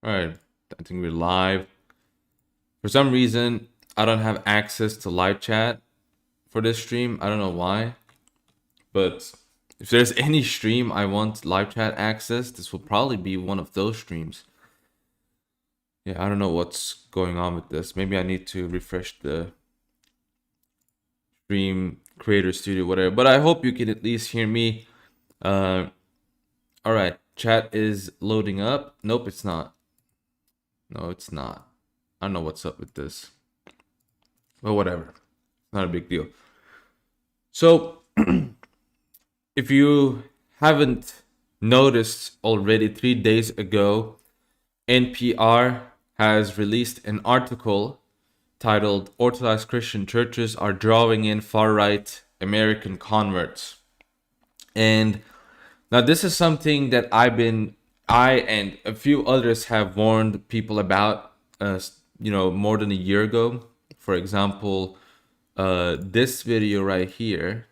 All right, I think we're live. For some reason, I don't have access to live chat for this stream. I don't know why, but if there's any stream I want live chat access, this will probably be one of those streams. Yeah, I don't know what's going on with this. Maybe I need to refresh the stream creator studio, whatever. But I hope you can at least hear me. All right, chat is loading up. Nope, it's not. No, it's not. I don't know what's up with this. Well, whatever. Not a big deal. So, if you haven't noticed already, 3 days ago, NPR has released an article titled Orthodox Christian Churches Are Drawing in Far-Right American Converts. And now this is something that I and a few others have warned people about, more than a year ago. For example, this video right here,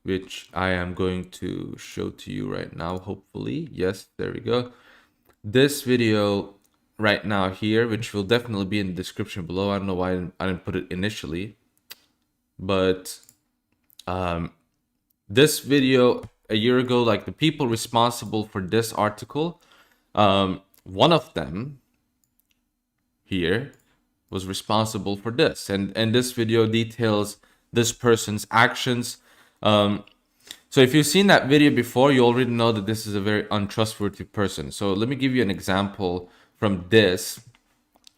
which I am going to show to you right now, hopefully. Yes, there we go. This video right now here, which will definitely be in the description below. I don't know why I didn't put it initially. But this video a year ago, like the people responsible for this article, one of them here was responsible for this. And this video details this person's actions. So if you've seen that video before, you already know that this is a very untrustworthy person. So let me give you an example from this,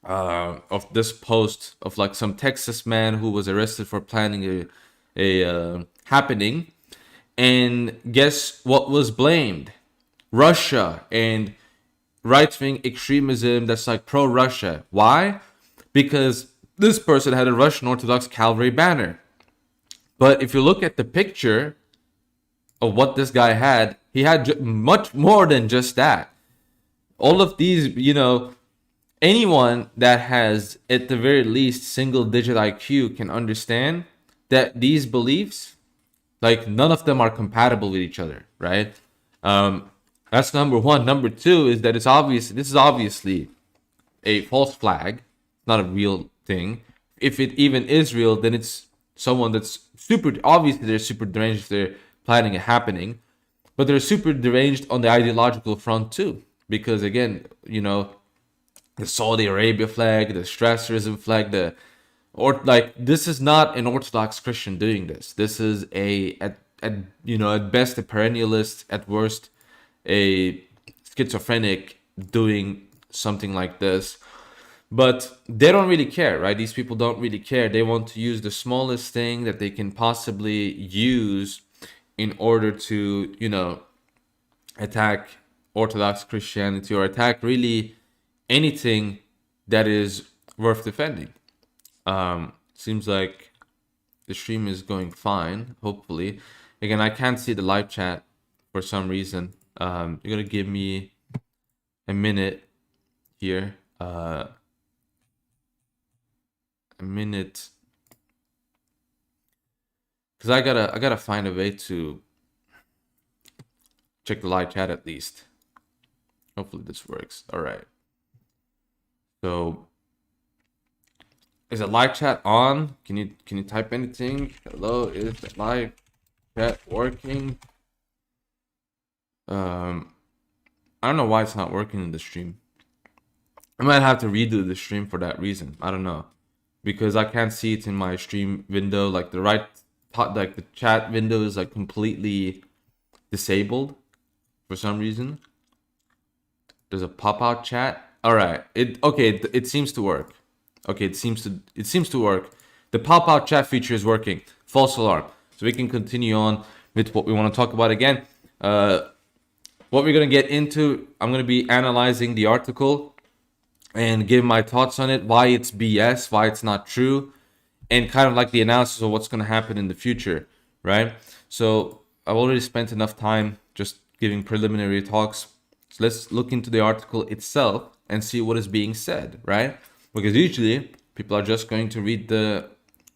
of this post of like some Texas man who was arrested for planning a happening. And guess what was blamed? Russia and right-wing extremism that's like pro-Russia. Why? Because this person had a Russian Orthodox cavalry banner. But if you look at the picture of what this guy had, he had much more than just that. All of these, anyone that has at the very least single-digit IQ can understand that these beliefs, like none of them are compatible with each other, right? That's number one. Number two is that this is obviously a false flag, not a real thing. If it even is real, then it's someone that's obviously they're super deranged if they're planning a happening, but they're super deranged on the ideological front too. Because again, the Saudi Arabia flag, the Strasserism flag, this is not an Orthodox Christian doing this. This is at best a perennialist, at worst a schizophrenic doing something like this. But they don't really care, right? These people don't really care. They want to use the smallest thing that they can possibly use in order to, attack Orthodox Christianity or attack really anything that is worth defending. Seems like the stream is going fine, hopefully. Again, I can't see the live chat for some reason. You're gonna give me a minute here. A minute, because I gotta find a way to check the live chat at least. Hopefully this works. All right. So, is the live chat on? Can you type anything? Hello, is the live chat working? I don't know why it's not working in the stream. I might have to redo the stream for that reason. I don't know, because I can't see it in my stream window. Like the chat window is like completely disabled for some reason. There's a pop-out chat. All right. It seems to work. Okay, it seems to work. The pop-out chat feature is working. False alarm. So we can continue on with what we want to talk about again. What we're going to get into, I'm going to be analyzing the article and give my thoughts on it, why it's BS, why it's not true, and kind of like the analysis of what's going to happen in the future, right? So I've already spent enough time just giving preliminary talks. So let's look into the article itself and see what is being said, right? Because usually people are just going to read the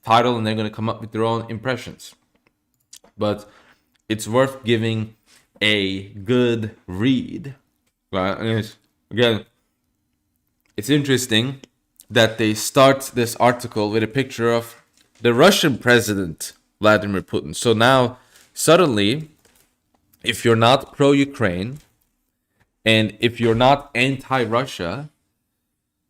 title and they're going to come up with their own impressions. But it's worth giving a good read. Right? Anyways, Again, it's interesting that they start this article with a picture of the Russian president, Vladimir Putin. So now, suddenly, if you're not pro-Ukraine and if you're not anti-Russia,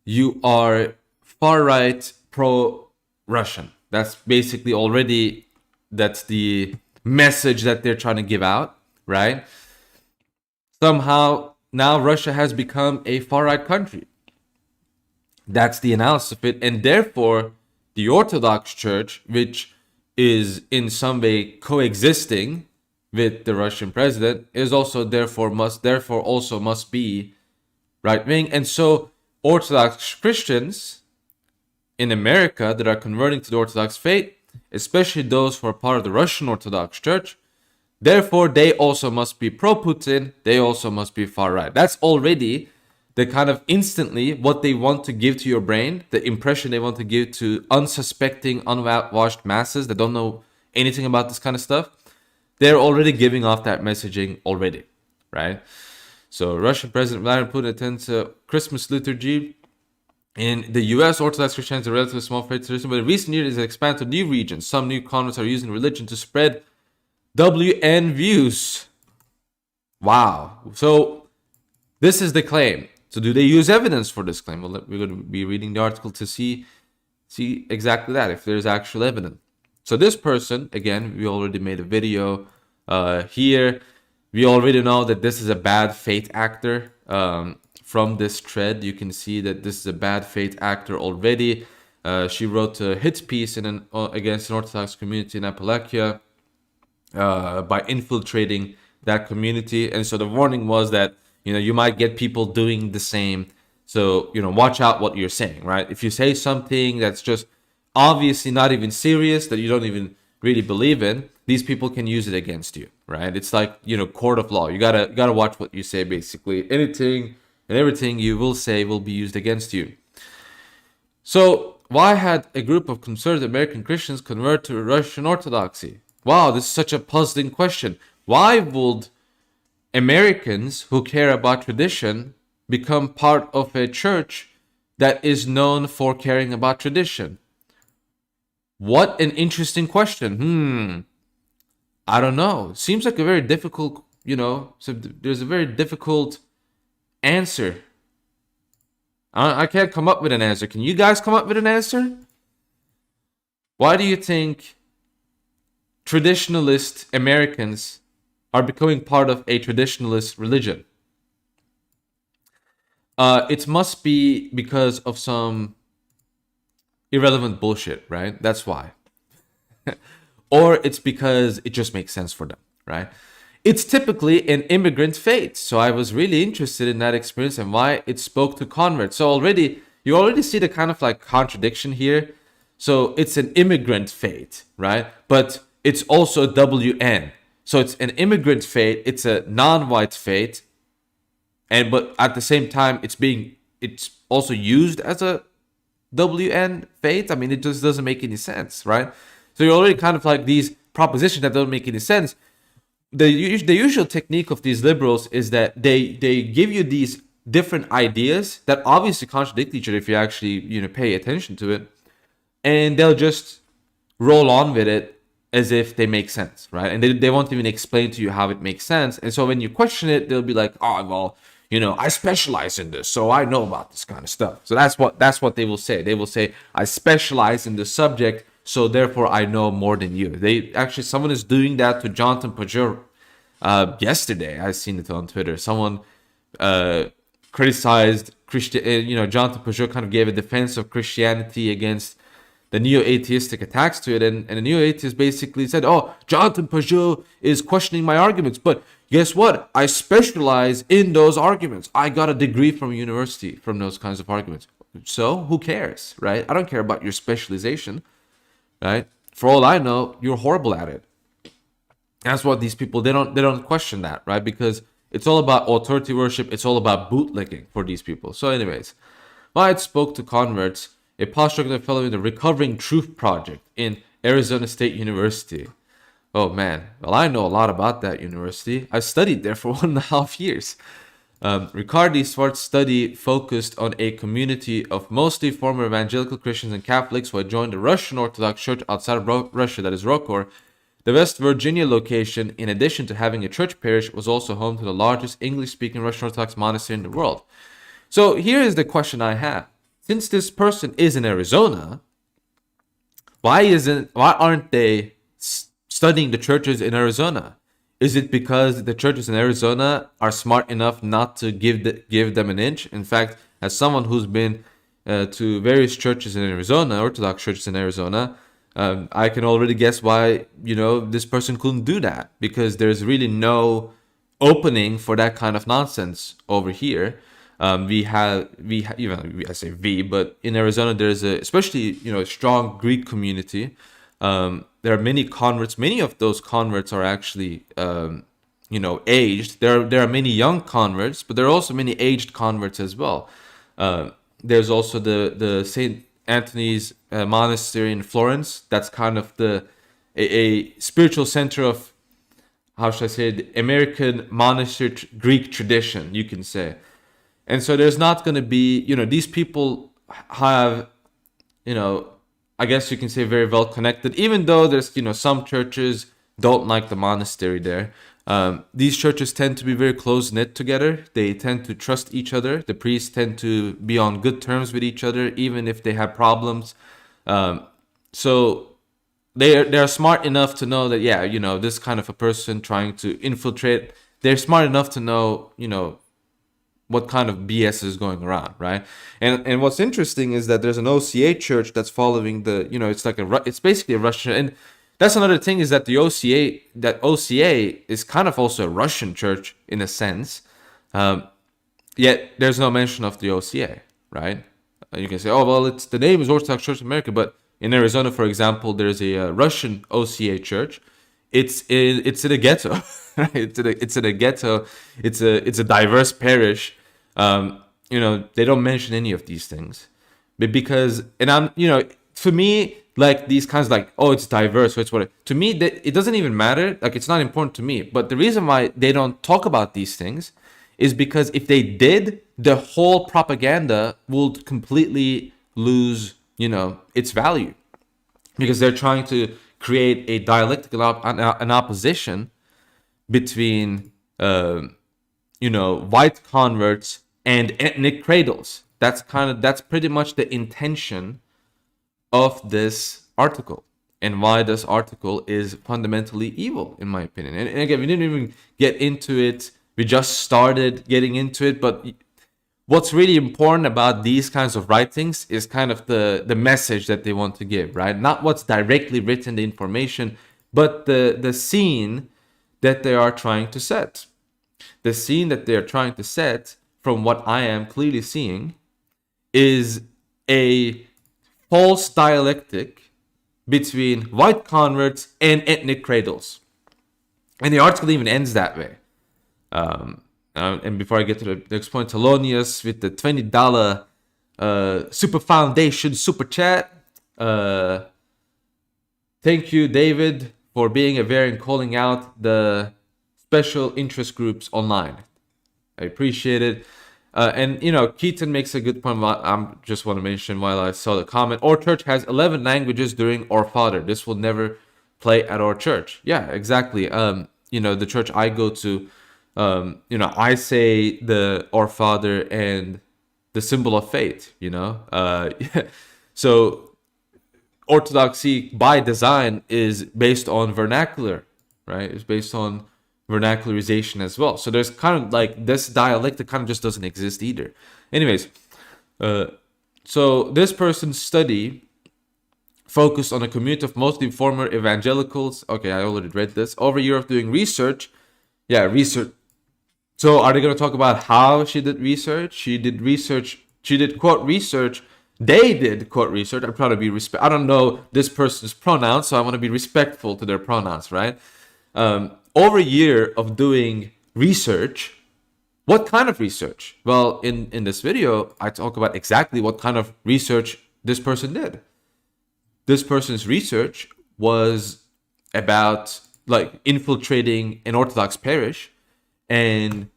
you are far-right pro-Russian. That's basically already, that's the message that they're trying to give out, right? Somehow, now Russia has become a far-right country. That's the analysis of it. And therefore, the Orthodox Church, which is in some way coexisting with the Russian president, is also therefore must be right wing. And so Orthodox Christians in America that are converting to the Orthodox faith, especially those who are part of the Russian Orthodox Church, therefore they also must be pro-Putin, they also must be far right. That's already the kind of instantly what they want to give to your brain, the impression they want to give to unsuspecting, unwashed masses that don't know anything about this kind of stuff. They're already giving off that messaging already, right? So Russian President Vladimir Putin attends a Christmas liturgy. In the US, Orthodox Christianity is a relatively small faith tradition, but in recent years it has expanded to new regions. Some new converts are using religion to spread WN views. Wow. So this is the claim. So do they use evidence for this claim? Well, we're going to be reading the article to see exactly that, if there's actual evidence. So this person, again, we already made a video here. We already know that this is a bad faith actor. From this thread, you can see that this is a bad faith actor already. She wrote a hit piece against an Orthodox community in Appalachia by infiltrating that community. And so the warning was that, you might get people doing the same. So, watch out what you're saying, right? If you say something that's just obviously not even serious, that you don't even really believe in, these people can use it against you, right? It's like, court of law. You gotta watch what you say, basically. Anything and everything you will say will be used against you. So, why had a group of conservative American Christians convert to Russian Orthodoxy? Wow, this is such a puzzling question. Why would Americans who care about tradition become part of a church that is known for caring about tradition? What an interesting question. I don't know. Seems like a very difficult, so there's a very difficult answer. I can't come up with an answer. Can you guys come up with an answer? Why do you think traditionalist Americans are becoming part of a traditionalist religion? It must be because of some irrelevant bullshit, right? That's why. Or it's because it just makes sense for them, right? It's typically an immigrant faith. So I was really interested in that experience and why it spoke to converts. So you already see the kind of like contradiction here. So it's an immigrant faith, right? But it's also WN. So it's an immigrant faith, it's a non-white faith, but at the same time it's also used as a WN faith. I mean, it just doesn't make any sense, right? So you're already kind of like these propositions that don't make any sense. The usual technique of these liberals is that they give you these different ideas that obviously contradict each other if you actually pay attention to it, and they'll just roll on with it as if they make sense, right? And they won't even explain to you how it makes sense. And so when you question it, they'll be like, oh, well, I specialize in this, so I know about this kind of stuff. So that's what they will say. They will say, I specialize in this subject, so therefore I know more than you. Someone is doing that to Jonathan Pajor. Yesterday, I seen it on Twitter. Someone criticized Jonathan Pajor kind of gave a defense of Christianity against the neo-atheistic attacks to it, and the neo-atheist basically said, oh, Jonathan Pajot is questioning my arguments, but guess what? I specialize in those arguments. I got a degree from university from those kinds of arguments. So who cares, right? I don't care about your specialization, right? For all I know, you're horrible at it. That's what these people, they don't question that, right? Because it's all about authority worship. It's all about bootlicking for these people. So anyways, Wyatt spoke to converts, a postdoctoral fellow in the Recovering Truth Project in Arizona State University. Oh man, well, I know a lot about that university. I studied there for 1.5 years. Riccardi's first study focused on a community of mostly former evangelical Christians and Catholics who had joined the Russian Orthodox Church outside of Russia, that is Rokor. The West Virginia location, in addition to having a church parish, was also home to the largest English-speaking Russian Orthodox monastery in the world. So here is the question I have. Since this person is in Arizona, why aren't they studying the churches in Arizona? Is it because the churches in Arizona are smart enough not to give them an inch? In fact, as someone who's been to various churches in Arizona, Orthodox churches in Arizona, I can already guess why this person couldn't do that, because there's really no opening for that kind of nonsense over here. I say we, but in Arizona there's especially a strong Greek community. There are many converts. Many of those converts are actually aged. There are many young converts, but there are also many aged converts as well. There's also the Saint Anthony's monastery in Florence. That's kind of a spiritual center of, how should I say, the American monastery Greek tradition, you can say. And so there's not going to be, these people have, I guess you can say very well connected, even though there's, some churches don't like the monastery there. These churches tend to be very close-knit together. They tend to trust each other. The priests tend to be on good terms with each other, even if they have problems. So they're smart enough to know that, this kind of a person trying to infiltrate, they're smart enough to know, what kind of BS is going around, right? And what's interesting is that there's an OCA church that's following it's basically a Russian, and that's another thing, is that OCA is kind of also a Russian church in a sense, yet there's no mention of the OCA, right? You can say, oh, well, the name is Orthodox Church of America, but in Arizona, for example, there's a Russian OCA church. It's in a ghetto, right? It's in a ghetto. It's a diverse parish. They don't mention any of these things, but because, for me, like these kinds of like, oh, it's diverse, so it's what to me that it doesn't even matter. Like, it's not important to me. But the reason why they don't talk about these things is because if they did, the whole propaganda would completely lose, its value, because they're trying to create a dialectical an opposition between white converts and ethnic cradles. That's pretty much the intention of this article, and why this article is fundamentally evil, in my opinion. And again, we didn't even get into it. We just started getting into it. But what's really important about these kinds of writings is kind of the message that they want to give, right? Not what's directly written, the information, but the scene that they are trying to set. The scene that they're trying to set, from what I am clearly seeing, is a false dialectic between white converts and ethnic cradles. And the article even ends that way. And before I get to the next point, Thelonious with the $20 Super Foundation Super Chat. Thank you, David, for being aware and calling out the special interest groups online. I appreciate it. And Keaton makes a good point. I just want to mention while I saw the comment. Our church has 11 languages during Our Father. This will never play at our church. Yeah, exactly. The church I go to, I say the Our Father and the symbol of faith. So Orthodoxy by design is based on vernacular, right? It's based on vernacularization as well. So there's kind of like this dialect that kind of just doesn't exist either. Anyways, so this person's study focused on a community of mostly former evangelicals. Okay, I already read this. Over a year of doing research. Yeah, research. So are they going to talk about how she did research? She did research. She did quote research. They did quote research. I'm trying to be I don't know this person's pronouns, so I want to be respectful to their pronouns, right? Over a year of doing research. What kind of research? Well, in this video, I talk about exactly what kind of research this person did. This person's research was about like infiltrating an Orthodox parish and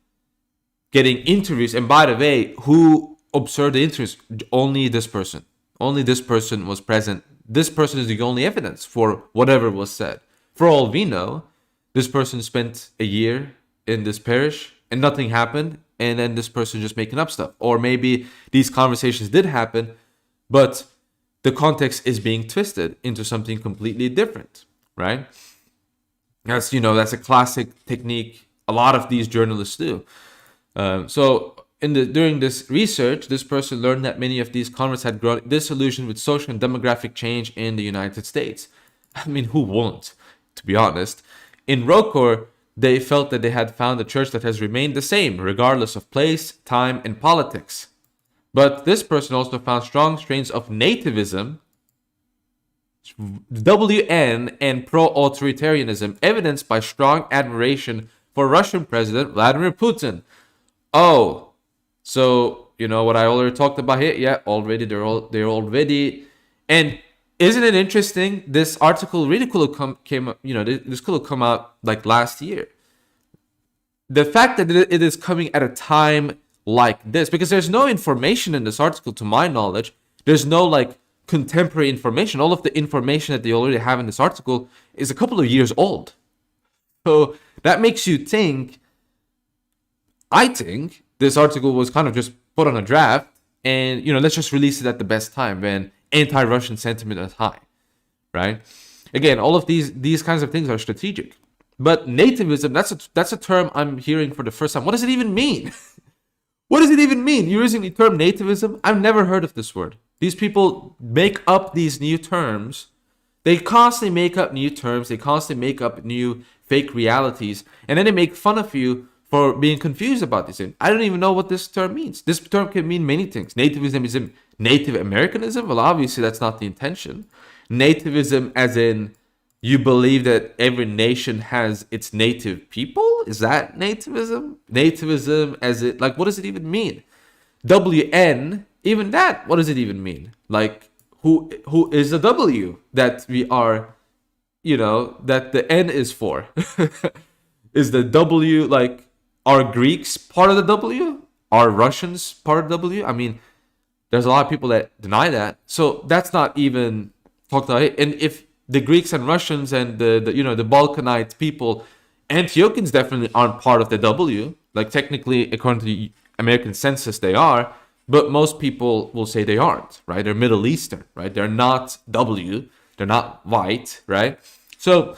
getting interviews. And by the way, who observed the interviews? Only this person. Only this person was present. This person is the only evidence for whatever was said. For all we know, this person spent a year in this parish and nothing happened, and then this person just making up stuff. Or maybe these conversations did happen, but the context is being twisted into something completely different, right? That's a classic technique a lot of these journalists do. During this research, this person learned that many of these converts had grown disillusioned with social and demographic change in the United States. I mean, who won't, to be honest? In Rokor, they felt that they had found a church that has remained the same, regardless of place, time, and politics. But this person also found strong strains of nativism, WN, and pro-authoritarianism, evidenced by strong admiration for Russian President Vladimir Putin. Oh, so what I already talked about here. Yeah, they're already. And isn't it interesting? This article really could have came up. This could have come out like last year. The fact that it is coming at a time like this, because there's no information in this article, to my knowledge. There's no like contemporary information. All of the information that they already have in this article is a couple of years old. So that makes you think. I think this article was kind of just put on a draft, and let's just release it at the best time when anti-Russian sentiment is high, right? Again, all of these kinds of things are strategic. But nativism, that's a term I'm hearing for the first time. What does it even mean? What does it even mean? You're using the term nativism? I've never heard of this word. These people make up these new terms. They constantly make up new terms. They constantly make up new fake realities. And then they make fun of you for being confused about this. I don't even know what this term means. This term can mean many things. Nativism is Native Americanism? Well, obviously that's not the intention. Nativism as in you believe that every nation has its native people? Is that nativism? Nativism as it, like, what does it even mean? WN, even that, what does it even mean? Like, who is the W that we are, that the N is for? Is the W, like, are Greeks part of the W? Are Russians part of the W? I mean, there's a lot of people that deny that. So that's not even talked about. And if the Greeks and Russians and the Balkanite people, Antiochians definitely aren't part of the W. Like, technically, according to the American census, they are. But most people will say they aren't, right? They're Middle Eastern, right? They're not W. They're not white, right? So,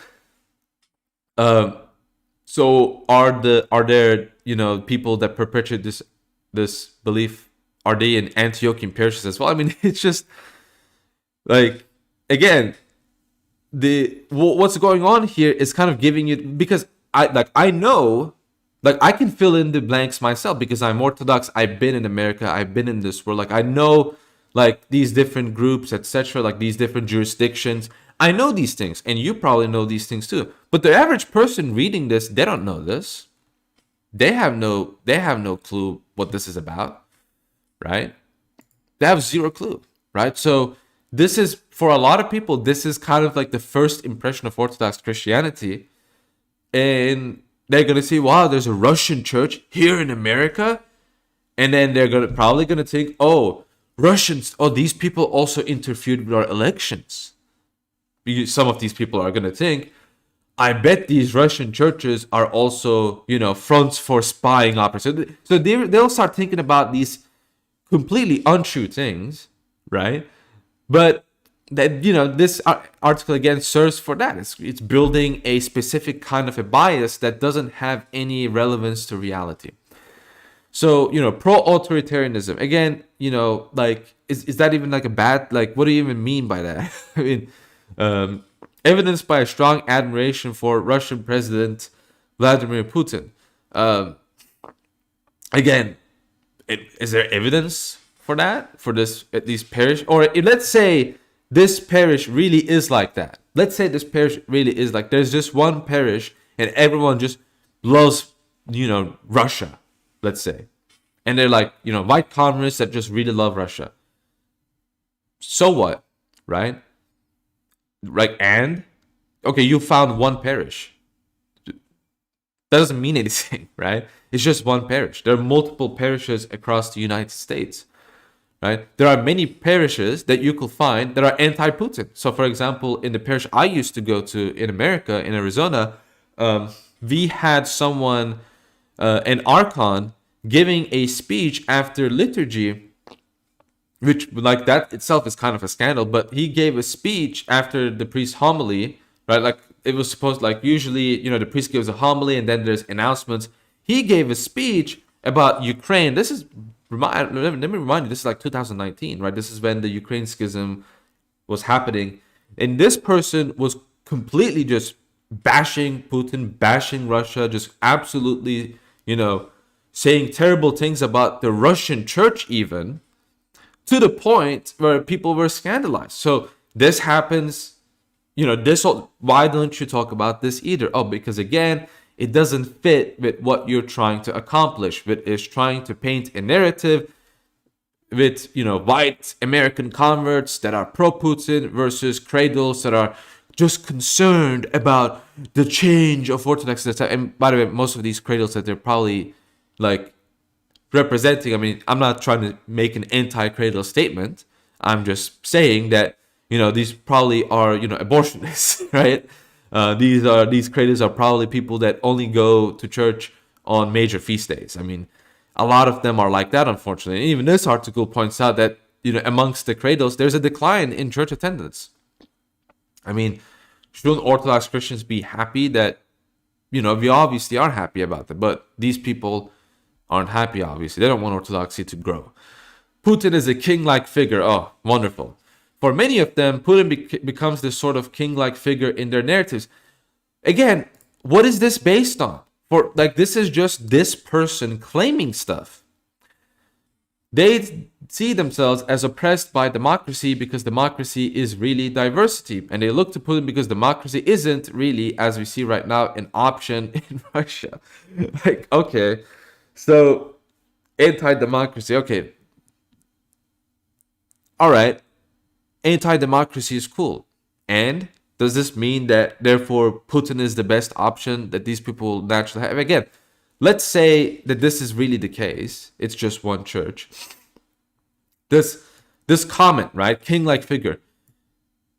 are there people that perpetuate this belief? Are they in Antiochian parishes as well? I mean, it's just like, again, what's going on here is kind of giving you, because I know, like, I can fill in the blanks myself because I'm Orthodox. I've been in America. I've been in this world. Like, I know, like, these different groups, etc., like these different jurisdictions. I know these things, and you probably know these things too. But the average person reading this, they don't know this. They have no clue what this is about, right? They have zero clue, right? So this is, for a lot of people, this is kind of like the first impression of Orthodox Christianity. And they're going to see, wow, there's a Russian church here in America. And then they're probably going to think, oh, Russians, oh, these people also interfered with our elections. Some of these people are going to think, I bet these Russian churches are also, fronts for spying operations. So they'll start thinking about these completely untrue things, right? But that, this article again serves for that. It's building a specific kind of a bias that doesn't have any relevance to reality. So, pro-authoritarianism, again, like, is that even like a bad, like, what do you even mean by that? I mean, evidenced by a strong admiration for Russian President Vladimir Putin. Again, is there evidence for that? For this, at least parish? Or let's say this parish really is like that. Let's say this parish really is like, there's just one parish and everyone just loves, Russia, let's say. And they're like, white communists that just really love Russia. So what, right? Right, and okay, you found one parish. That doesn't mean anything, right? It's just one parish. There are multiple parishes across the United States, right? There are many parishes that you could find that are anti-Putin. So, for example, in the parish I used to go to in America, in Arizona, we had someone, an archon, giving a speech after liturgy, which, like, that itself is kind of a scandal, but he gave a speech after the priest's homily, right? Like, it was supposed, like, usually, the priest gives a homily and then there's announcements. He gave a speech about Ukraine. This is, let me remind you, this is like 2019, right? This is when the Ukraine schism was happening. And this person was completely just bashing Putin, bashing Russia, just absolutely, saying terrible things about the Russian church even, to the point where people were scandalized. So this happens, why don't you talk about this either? Oh, because again, it doesn't fit with what you're trying to accomplish, which is trying to paint a narrative with, white American converts that are pro-Putin versus cradles that are just concerned about the change of Orthodoxy. And by the way, most of these cradles that they're probably like representing, I mean, I'm not trying to make an anti-cradle statement. I'm just saying that, these probably are, abortionists, right? These cradles are probably people that only go to church on major feast days. I mean, a lot of them are like that, unfortunately. And even this article points out that, amongst the cradles, there's a decline in church attendance. I mean, shouldn't Orthodox Christians be happy that, we obviously are happy about that, but these people aren't happy, obviously. They don't want Orthodoxy to grow. Putin is a king-like figure. Oh, wonderful. For many of them, Putin becomes this sort of king-like figure in their narratives. Again, what is this based on? This is just this person claiming stuff. They see themselves as oppressed by democracy because democracy is really diversity. And they look to Putin because democracy isn't really, as we see right now, an option in Russia. Okay. So, anti-democracy, okay. All right. Anti-democracy is cool. And does this mean that, therefore, Putin is the best option that these people naturally have? Again, let's say that this is really the case. It's just one church. This comment, right? King-like figure.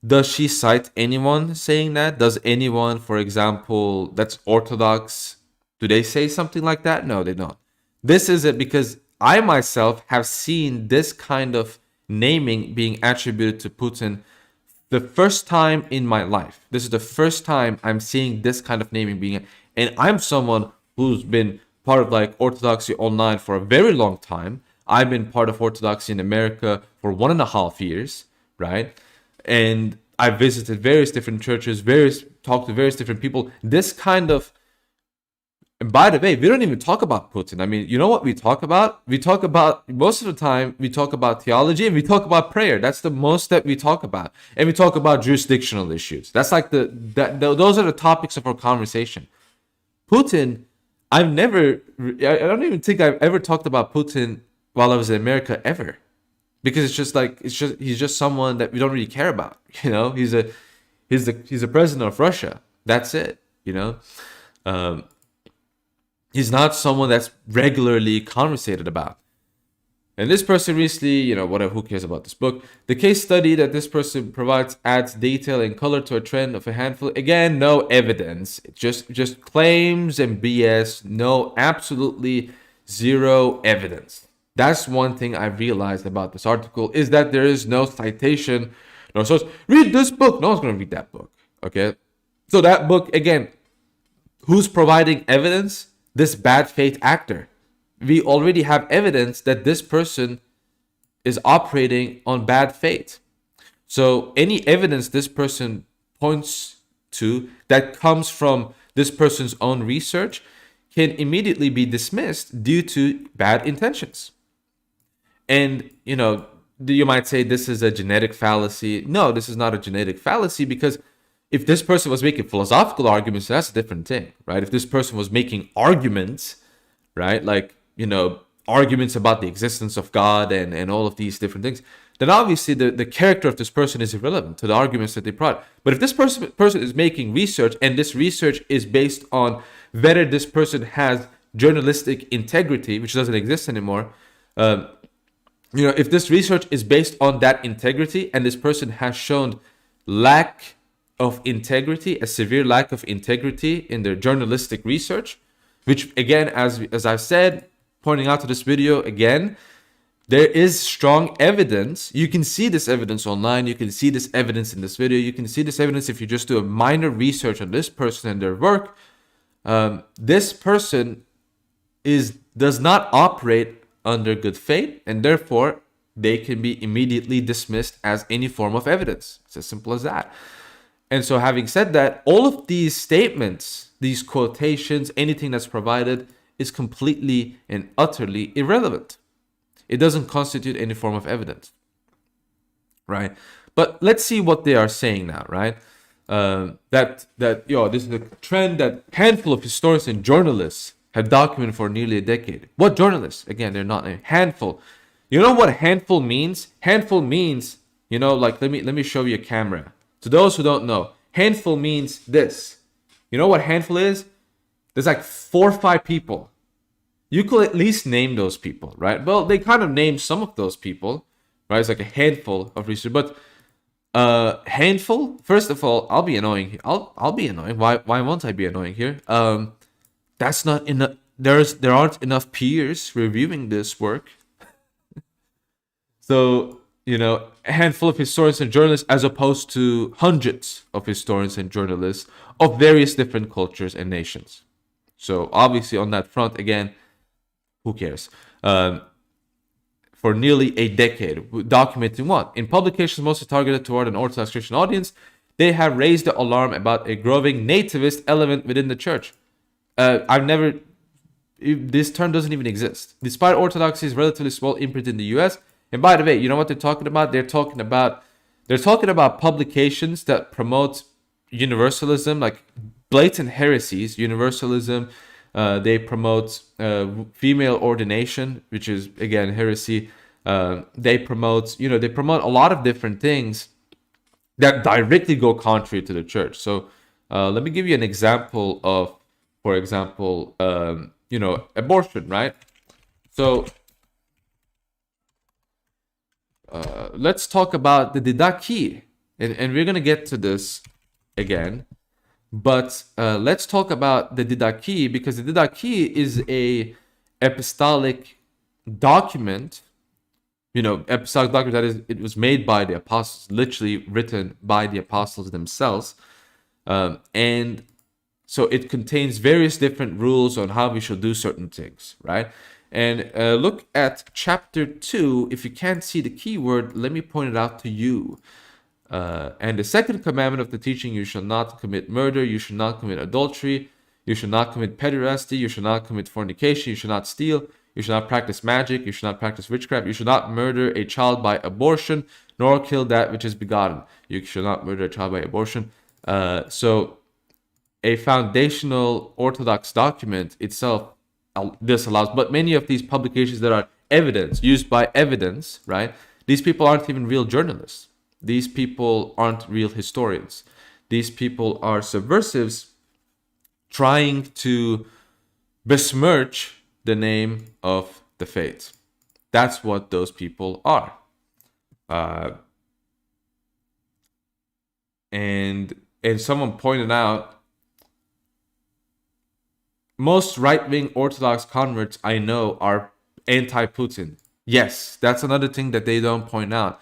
Does she cite anyone saying that? Does anyone, for example, that's Orthodox, do they say something like that? No, they don't. This is it because I myself have seen this kind of naming being attributed to Putin the first time in my life. This is the first time I'm seeing this kind of naming being, and I'm someone who's been part of Orthodoxy online for a very long time. I've been part of Orthodoxy in America for 1.5 years, right? And I visited various different churches, talked to various different people. This kind of, and by the way, we don't even talk about Putin. I mean, you know what we talk about? We talk about, most of the time, we talk about theology and we talk about prayer. That's the most that we talk about. And we talk about jurisdictional issues. That's those are the topics of our conversation. Putin, I don't even think I've ever talked about Putin while I was in America ever. Because he's just someone that we don't really care about. He's a president of Russia. That's it, He's not someone that's regularly conversated about. And this person recently, whatever, who cares about this book? The case study that this person provides adds detail and color to a trend of a handful. Again, no evidence. Just claims and BS. No, absolutely zero evidence. That's one thing I realized about this article is that there is no citation, no source. Read this book. No one's going to read that book. Okay? So that book, again, who's providing evidence? This bad faith actor. We already have evidence that this person is operating on bad faith. So any evidence this person points to that comes from this person's own research can immediately be dismissed due to bad intentions. And, you might say this is a genetic fallacy. No, this is not a genetic fallacy because if this person was making philosophical arguments, that's a different thing, right? If this person was making arguments, right, arguments about the existence of God and all of these different things, then obviously the character of this person is irrelevant to the arguments that they brought. But if this person is making research and this research is based on whether this person has journalistic integrity, which doesn't exist anymore. If this research is based on that integrity and this person has shown lack of integrity, a severe lack of integrity in their journalistic research, which again, as I've said, pointing out to this video again, there is strong evidence. You can see this evidence online. You can see this evidence in this video. You can see this evidence if you just do a minor research on this person and their work. This person does not operate under good faith, and therefore they can be immediately dismissed as any form of evidence. It's as simple as that. And so having said that, all of these statements, these quotations, anything that's provided is completely and utterly irrelevant. It doesn't constitute any form of evidence, right? But let's see what they are saying now, right? This is a trend that handful of historians and journalists have documented for nearly a decade. What journalists? Again, they're not a handful. You know what handful means? Handful means, let me show you a camera. To those who don't know, handful means this. You know what handful is? There's like 4 or 5 people. You could at least name those people, right? Well, they kind of named some of those people, right? It's like a handful of research, but handful. First of all, I'll be annoying. I'll be annoying. Why won't I be annoying here? That's not enough. There aren't enough peers reviewing this work. So a handful of historians and journalists, as opposed to hundreds of historians and journalists of various different cultures and nations. So obviously on that front, again, who cares? For nearly a decade, documenting what? In publications mostly targeted toward an Orthodox Christian audience, they have raised the alarm about a growing nativist element within the church. This term doesn't even exist. Despite Orthodoxy's relatively small imprint in the US, and by the way, you know what they're talking about? They're talking about publications that promote universalism, like blatant heresies, universalism. They promote female ordination, which is again heresy. They promote a lot of different things that directly go contrary to the church. So let me give you an example of, for example, abortion, right? So let's talk about the Didache, and we're gonna get to this again. But let's talk about the Didache, because the Didache is a apostolic document, apostolic document that is, it was made by the apostles, literally written by the apostles themselves. And so it contains various different rules on how we should do certain things, right? And look at chapter 2. If you can't see the keyword, let me point it out to you. And the second commandment of the teaching, you shall not commit murder, you shall not commit adultery, you shall not commit pederasty, you shall not commit fornication, you shall not steal, you shall not practice magic, you shall not practice witchcraft, you shall not murder a child by abortion, nor kill that which is begotten. You shall not murder a child by abortion. So a foundational Orthodox document itself, this allows, but many of these publications that are used by evidence, right? These people aren't even real journalists. These people aren't real historians. These people are subversives trying to besmirch the name of the faith. That's what those people are. And someone pointed out, most right-wing Orthodox converts I know are anti-Putin. Yes, that's another thing that they don't point out.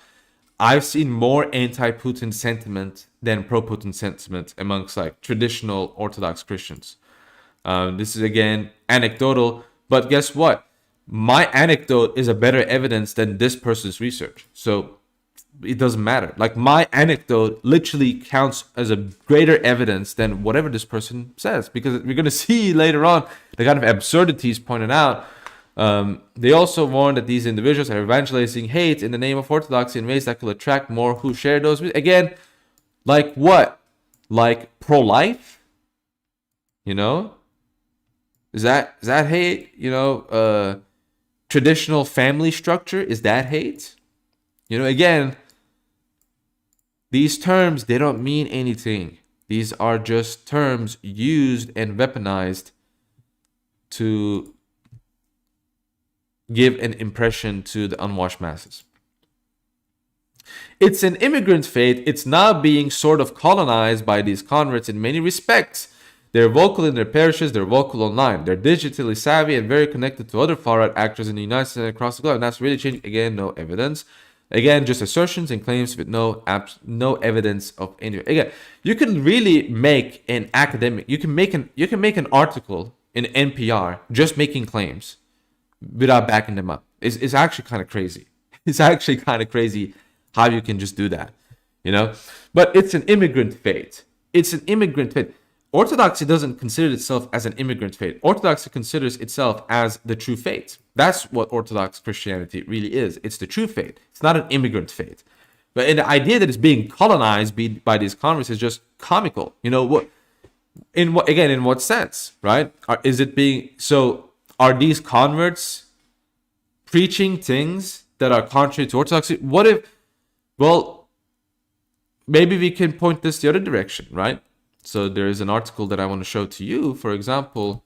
I've seen more anti-Putin sentiment than pro-Putin sentiment amongst traditional Orthodox Christians. This is again anecdotal, but guess what? My anecdote is a better evidence than this person's research. So it doesn't matter. My anecdote literally counts as a greater evidence than whatever this person says, because we're going to see later on the kind of absurdities pointed out. They also warn that these individuals are evangelizing hate in the name of Orthodoxy in ways that could attract more who share those. Again, like what? Like pro-life? Is that hate? Traditional family structure, is that hate? Again, these terms, they don't mean anything. These are just terms used and weaponized to give an impression to the unwashed masses. It's an immigrant faith. It's now being sort of colonized by these converts in many respects. They're vocal in their parishes, they're vocal online. They're digitally savvy and very connected to other far-right actors in the United States and across the globe. And that's really changing. Again, no evidence. Again, just assertions and claims with no evidence of any. Again, you can really make an academic. You can make an article in NPR just making claims without backing them up. It's actually kind of crazy. It's actually kind of crazy how you can just do that, you know? But it's an immigrant faith. It's an immigrant faith. Orthodoxy doesn't consider itself as an immigrant faith. Orthodoxy considers itself as the true faith. That's what Orthodox Christianity really is. It's the true faith. It's not an immigrant faith. But the idea that it's being colonized by these converts is just comical. You know what? In what sense, right? Are these converts preaching things that are contrary to Orthodoxy? What if? Well, maybe we can point this the other direction, right? So there is an article that I want to show to you, for example,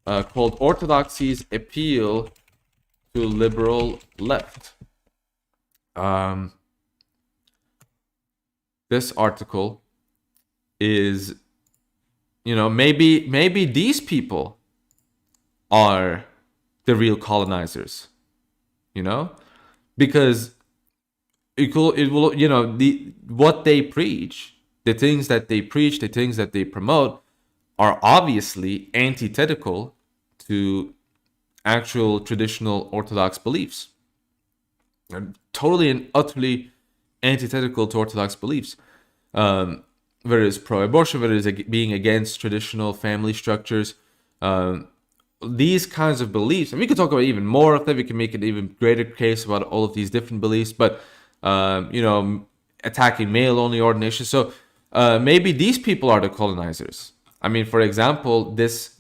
called Orthodoxy's Appeal to Liberal Left. This article is, maybe these people are the real colonizers, because what they preach, the things that they preach, the things that they promote are obviously antithetical to actual traditional Orthodox beliefs. They're totally and utterly antithetical to Orthodox beliefs. Whether it's pro-abortion, whether it's being against traditional family structures, these kinds of beliefs, and we could talk about even more of them. We can make an even greater case about all of these different beliefs, but attacking male-only ordination. So maybe these people are the colonizers. I mean, for example, this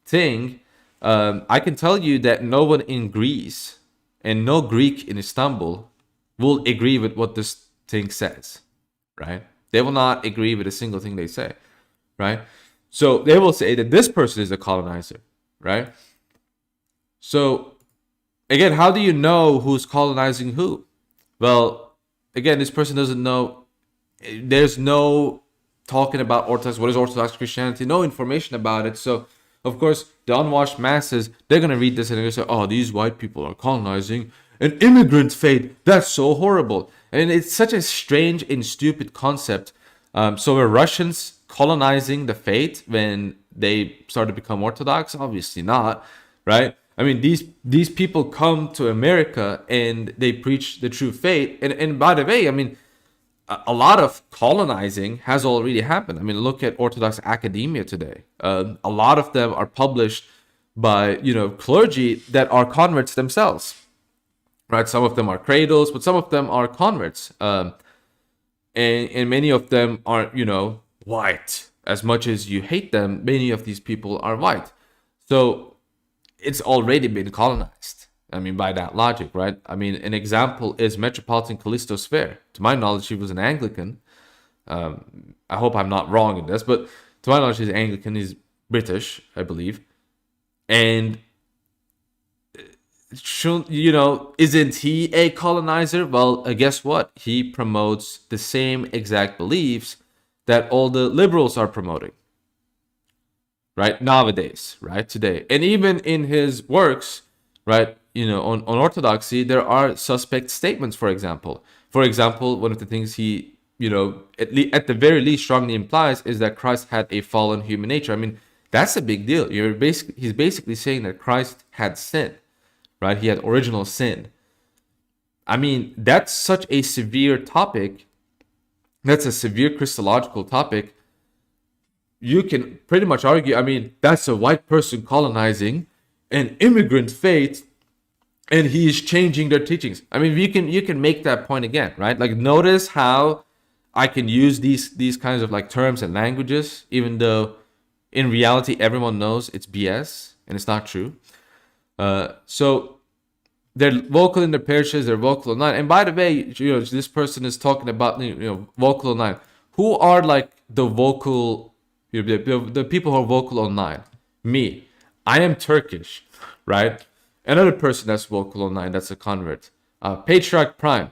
thing, I can tell you that no one in Greece and no Greek in Istanbul will agree with what this thing says, right? They will not agree with a single thing they say, right? So they will say that this person is a colonizer, right? So again, how do you know who's colonizing who? Well, again, this person doesn't know. There's no talking about Orthodox. What is Orthodox Christianity? No information about it. So, of course, the unwashed masses, they're going to read this and they're going to say, oh, these white people are colonizing an immigrant faith. That's so horrible. And it's such a strange and stupid concept. So were Russians colonizing the faith when they started to become Orthodox? Obviously not, right? I mean, these people come to America and they preach the true faith. And by the way, I mean, a lot of colonizing has already happened. I mean, look at Orthodox academia today. A lot of them are published by, clergy that are converts themselves, right? Some of them are cradles, but some of them are converts. And many of them are, white. As much as you hate them, many of these people are white. So it's already been colonized. I mean, by that logic, right? I mean, an example is Metropolitan Callisto Sphere. To my knowledge, he was an Anglican. I hope I'm not wrong in this, but to my knowledge, he's Anglican. He's British, I believe. And, isn't he a colonizer? Well, guess what? He promotes the same exact beliefs that all the liberals are promoting, right? Nowadays, right? Today. And even in his works, right? On Orthodoxy, there are suspect statements, for example. For example, one of the things he, at the very least strongly implies is that Christ had a fallen human nature. I mean, that's a big deal. He's basically saying that Christ had sin, right? He had original sin. I mean, that's such a severe topic. That's a severe Christological topic. You can pretty much argue, I mean, that's a white person colonizing an immigrant faith, and he is changing their teachings. I mean, you can make that point again, right? Like, notice how I can use these kinds of like terms and languages, even though in reality everyone knows it's BS and it's not true. So they're vocal in their parishes, they're vocal online. And by the way, this person is talking about vocal online. Who are like the vocal, the people who are vocal online? Me. I am Turkish, right? Another person that's vocal online, that's a convert. Patriarch Prime,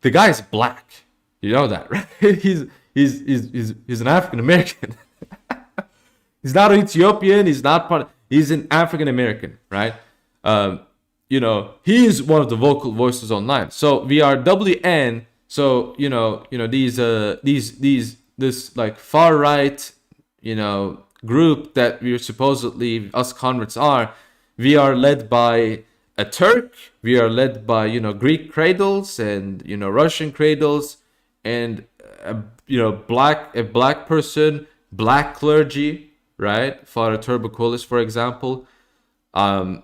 the guy is black. You know that, right? He's an African American. He's not an Ethiopian. He's not part. He's an African American, right? He's one of the vocal voices online. So we are WN. So this like far right, group that we're supposedly us converts are. We are led by a Turk. We are led by Greek cradles and Russian cradles, and a black person, black clergy, right? Father Turbocolis, for example. So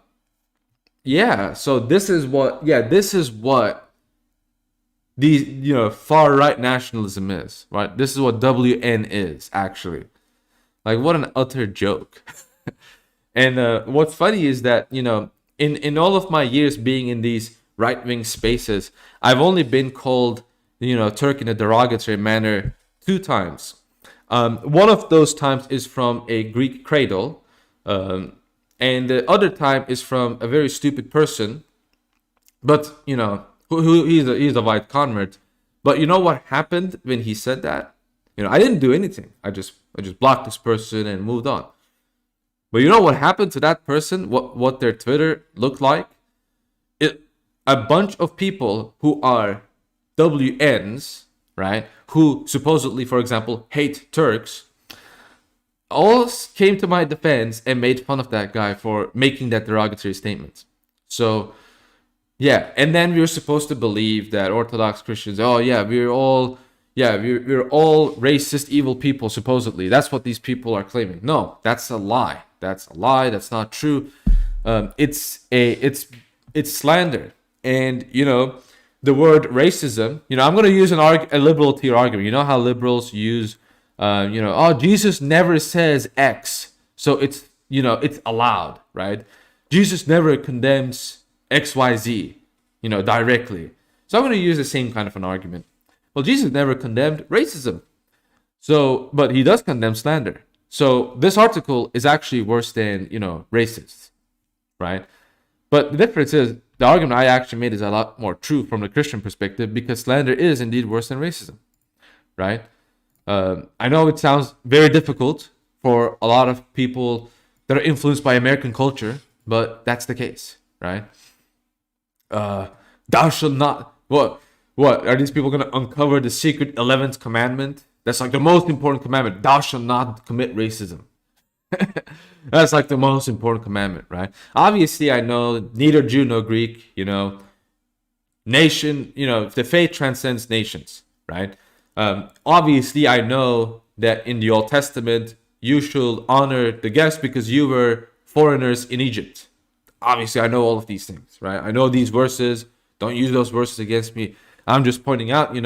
this is what these far right nationalism is, right? This is what WN is actually. Like, what an utter joke. And what's funny is that in all of my years being in these right-wing spaces, I've only been called Turk in a derogatory manner 2 times. One of those times is from a Greek cradle, and the other time is from a very stupid person, but who he's a white convert. But you know what happened when he said that? I didn't do anything. I just blocked this person and moved on. But you know what happened to that person? What their Twitter looked like? A bunch of people who are WNs, right? Who supposedly, for example, hate Turks, all came to my defense and made fun of that guy for making that derogatory statement. So, yeah, and then we're supposed to believe that Orthodox Christians, we're all racist, evil people, supposedly. That's what these people are claiming. No, that's a lie. That's a lie. That's not true. It's slander. And, the word racism, I'm going to use a liberal tier argument. You know how liberals use, Jesus never says X. So it's allowed, right? Jesus never condemns XYZ, directly. So I'm going to use the same kind of an argument. Well, Jesus never condemned racism. But he does condemn slander. So this article is actually worse than, racist, right? But the difference is, the argument I actually made is a lot more true from the Christian perspective, because slander is indeed worse than racism, right? I know it sounds very difficult for a lot of people that are influenced by American culture, but that's the case, right? Thou shalt not... What? Are these people going to uncover the secret 11th commandment? That's like the most important commandment. Thou shalt not commit racism. That's like the most important commandment, right? Obviously, I know neither Jew nor Greek, nation, the faith transcends nations, right? Obviously, I know that in the Old Testament, you should honor the guest because you were foreigners in Egypt. Obviously, I know all of these things, right? I know these verses. Don't use those verses against me. I'm just pointing out,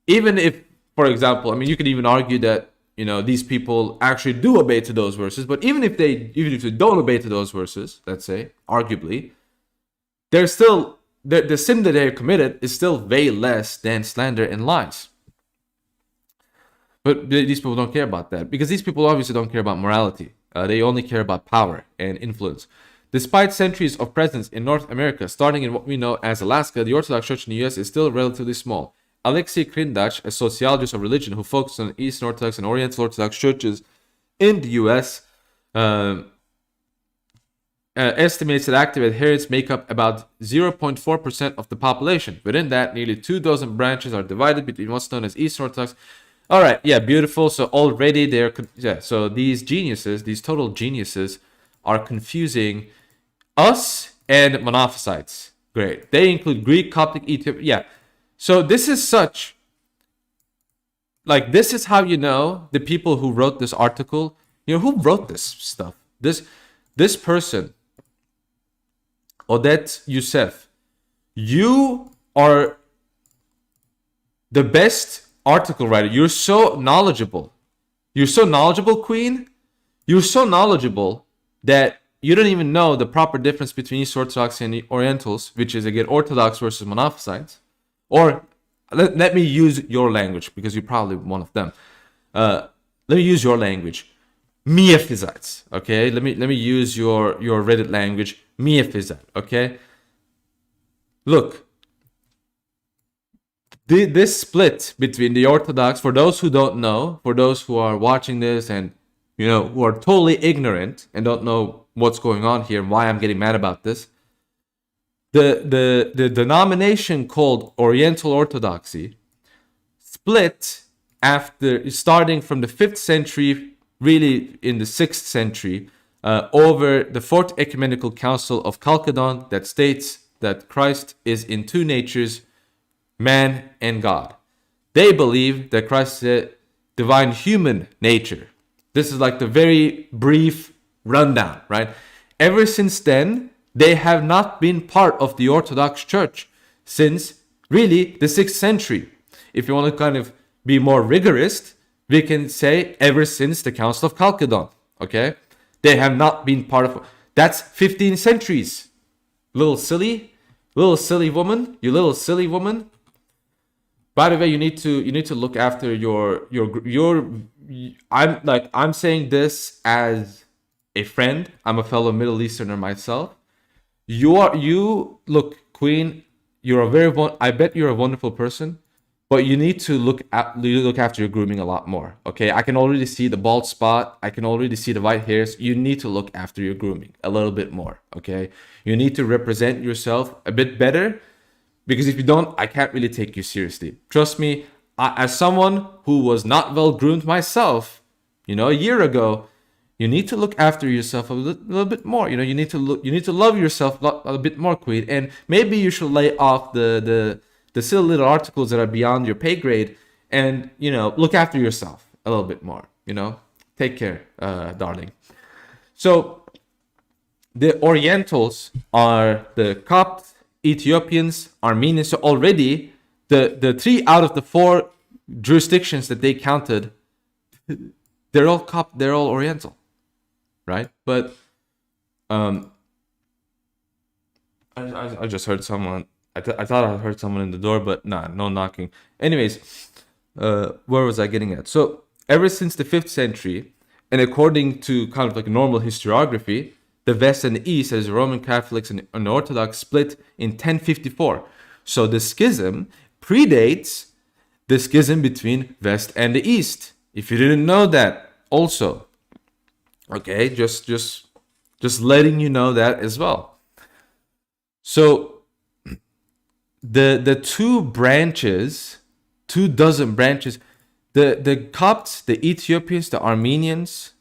even if, for example, you could even argue that, these people actually do obey to those verses, but even if they don't obey to those verses, let's say, arguably, they're still, the sin that they committed is still way less than slander and lies. But these people don't care about that, because these people obviously don't care about morality. They only care about power and influence. Despite centuries of presence in North America, starting in what we know as Alaska, the Orthodox Church in the U.S. is still relatively small. Alexei Krindach, a sociologist of religion who focuses on Eastern Orthodox and Oriental Orthodox churches in the U.S., estimates that active adherents make up about 0.4% of the population. Within that, nearly 24 branches are divided between what's known as Eastern Orthodox. All right, yeah, beautiful. So already so these geniuses, these total geniuses, are confusing us and Monophysites. Great. They include Greek, Coptic, Ethiopian. Yeah. So this is this is how the people who wrote this article, who wrote this stuff. This person, Odette Youssef, you are the best article writer. You're so knowledgeable. You're so knowledgeable, Queen. You're so knowledgeable that you don't even know the proper difference between East Orthodox and Orientals, which is, again, Orthodox versus Monophysites. Or let me use your language, because you're probably one of them. Let me use your language. Miaphysites. Okay, let me use your Reddit language. Miaphysite. Okay, look, this split between the Orthodox, for those who don't know, for those who are watching this and who are totally ignorant and don't know what's going on here and why I'm getting mad about this, the denomination called Oriental Orthodoxy split after starting from the 5th century, really in the 6th century, over the Fourth Ecumenical Council of Chalcedon that states that Christ is in two natures, man and God. They believe that Christ is a divine human nature. This is like the very brief rundown, right? Ever since then, they have not been part of the Orthodox Church since really the 6th century. If you want to kind of be more rigorous, we can say ever since the Council of Chalcedon, okay? They have not been part of, that's 15 centuries. Little silly woman, you little silly woman. By the way, you need to look after your I'm saying this as a friend. I'm a fellow Middle Easterner myself. You look, Queen, I bet you're a wonderful person, but you need to look after your grooming a lot more. Okay, I can already see the bald spot. I can already see the white hairs. You need to look after your grooming a little bit more. Okay, you need to represent yourself a bit better, because if you don't, I can't really take you seriously. Trust me, as someone who was not well groomed myself, a year ago, you need to look after yourself a little bit more. You need to love yourself a bit more, Queen. And maybe you should lay off the silly little articles that are beyond your pay grade, and look after yourself a little bit more. Take care, darling. So the Orientals are the Copts, Ethiopians, Armenians. So already the 3 out of the 4 jurisdictions that they counted, they're all Copt, they're all Oriental, right? But I just heard someone. I thought I heard someone in the door, but no knocking. Anyways, where was I getting at? So ever since the 5th century, and according to kind of like normal historiography, the West and the East, as Roman Catholics and Orthodox, split in 1054. So the schism predates the schism between West and the East. If you didn't know that, also, okay, just letting you know that as well. So the 2 branches, 24 branches, the Copts, the Ethiopians, the Armenians,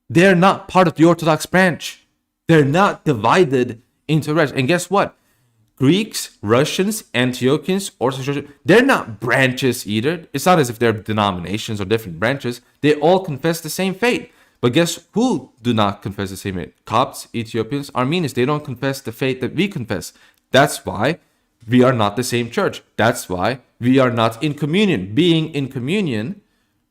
they're not part of the Orthodox branch. They're not divided into branches. And guess what? Greeks, Russians, Antiochians, Orthodox, they're not branches either. It's not as if they're denominations or different branches. They all confess the same faith. But guess who do not confess the same faith? Copts, Ethiopians, Armenians. They don't confess the faith that we confess. That's why we are not the same church. That's why we are not in communion. Being in communion,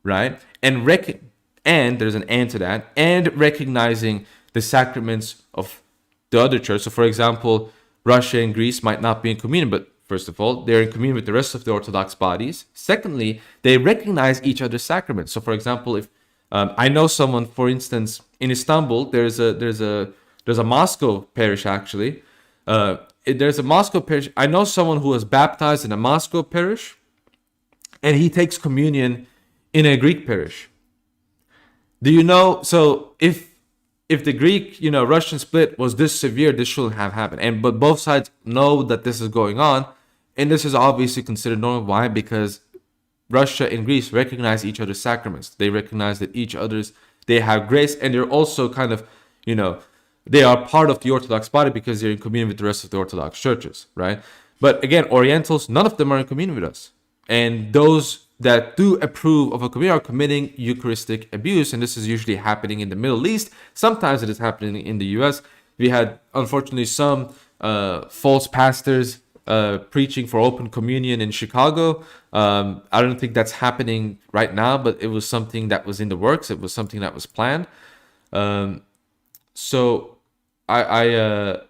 right? And there's an and to that, and recognizing the sacraments of the other church. So, for example, Russia and Greece might not be in communion, but first of all, they're in communion with the rest of the Orthodox bodies. Secondly, they recognize each other's sacraments. So, for example, if I know someone, for instance, in Istanbul, there's a Moscow parish actually. There's a Moscow parish. I know someone who was baptized in a Moscow parish, and he takes communion in a Greek parish. Do you know? So if the Greek, Russian split was this severe, this shouldn't have happened. But both sides know that this is going on, and this is obviously considered normal. Why? Because Russia and Greece recognize each other's sacraments. They recognize that they have grace, and they're also kind of, they are part of the Orthodox body because they're in communion with the rest of the Orthodox churches, right? But again, Orientals, none of them are in communion with us. And those that do approve of a communion are committing Eucharistic abuse, and this is usually happening in the Middle East. Sometimes it is happening in the US. We had, unfortunately, some false pastors preaching for open communion in Chicago. I don't think that's happening right now, but it was something that was in the works. It was something that was planned. So I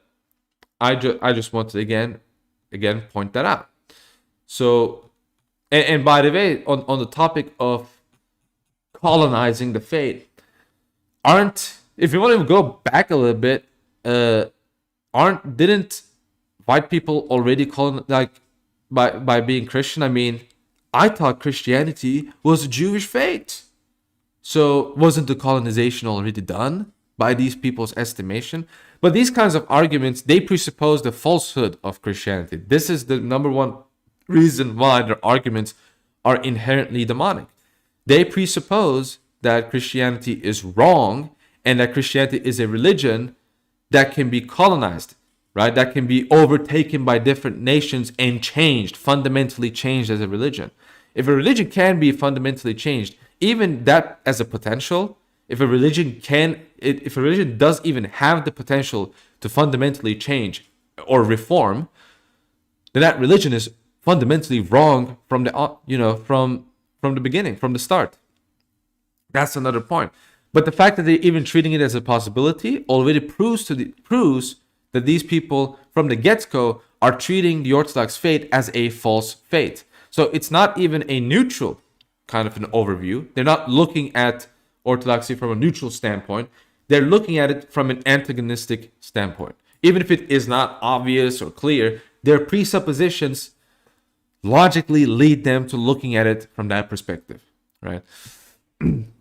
just want to again point that out. So and by the way, on the topic of colonizing the faith, aren't, if you want to go back a little bit, didn't white people already by being Christian? I mean, I thought Christianity was a Jewish faith. So wasn't the colonization already done by these people's estimation? But these kinds of arguments, they presuppose the falsehood of Christianity. This is the number one reason why their arguments are inherently demonic. They presuppose that Christianity is wrong and that Christianity is a religion that can be colonized, right? That can be overtaken by different nations and changed, fundamentally changed as a religion. If a religion can be fundamentally changed, even that as a potential, if a religion does even have the potential to fundamentally change or reform, then that religion is fundamentally wrong from the beginning, from the start. That's another point. But the fact that they're even treating it as a possibility already proves that these people from the get-go are treating the Orthodox faith as a false faith. So it's not even a neutral kind of an overview. They're not looking at Orthodoxy from a neutral standpoint. They're looking at it from an antagonistic standpoint. Even if it is not obvious or clear, their presuppositions logically lead them to looking at it from that perspective, right?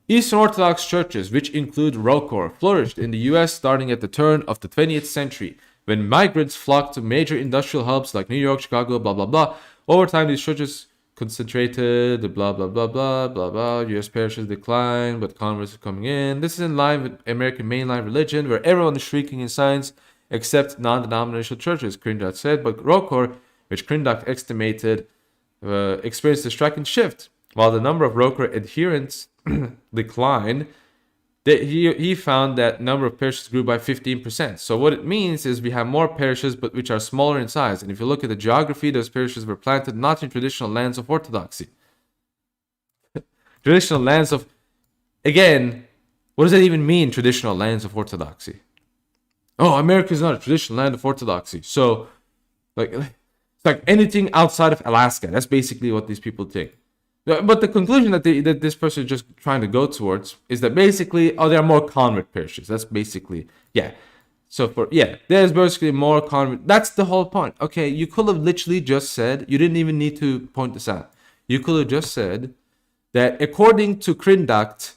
Eastern Orthodox churches, which include ROCOR, flourished in the US starting at the turn of the 20th century, when migrants flocked to major industrial hubs like New York, Chicago, blah, blah, blah. Over time, these churches concentrated, blah, blah, blah, blah, blah, blah. US parishes declined, but converts are coming in. This is in line with American mainline religion, where everyone is shrieking in signs except non-denominational churches, Crindot said. But ROCOR, which Crindot estimated, experienced a striking shift. While the number of ROCOR adherents declined, he found that number of parishes grew by 15%. So what it means is we have more parishes, but which are smaller in size. And if you look at the geography, those parishes were planted not in traditional lands of Orthodoxy. Traditional lands of, again, what does that even mean, traditional lands of Orthodoxy? Oh, America is not a traditional land of Orthodoxy. So, it's like anything outside of Alaska. That's basically what these people think. But the conclusion that this person is just trying to go towards is that basically, there are more convert parishes. That's basically, yeah. So there's basically more convert. That's the whole point. Okay, you could have literally just said, you didn't even need to point this out. You could have just said that according to Crindot,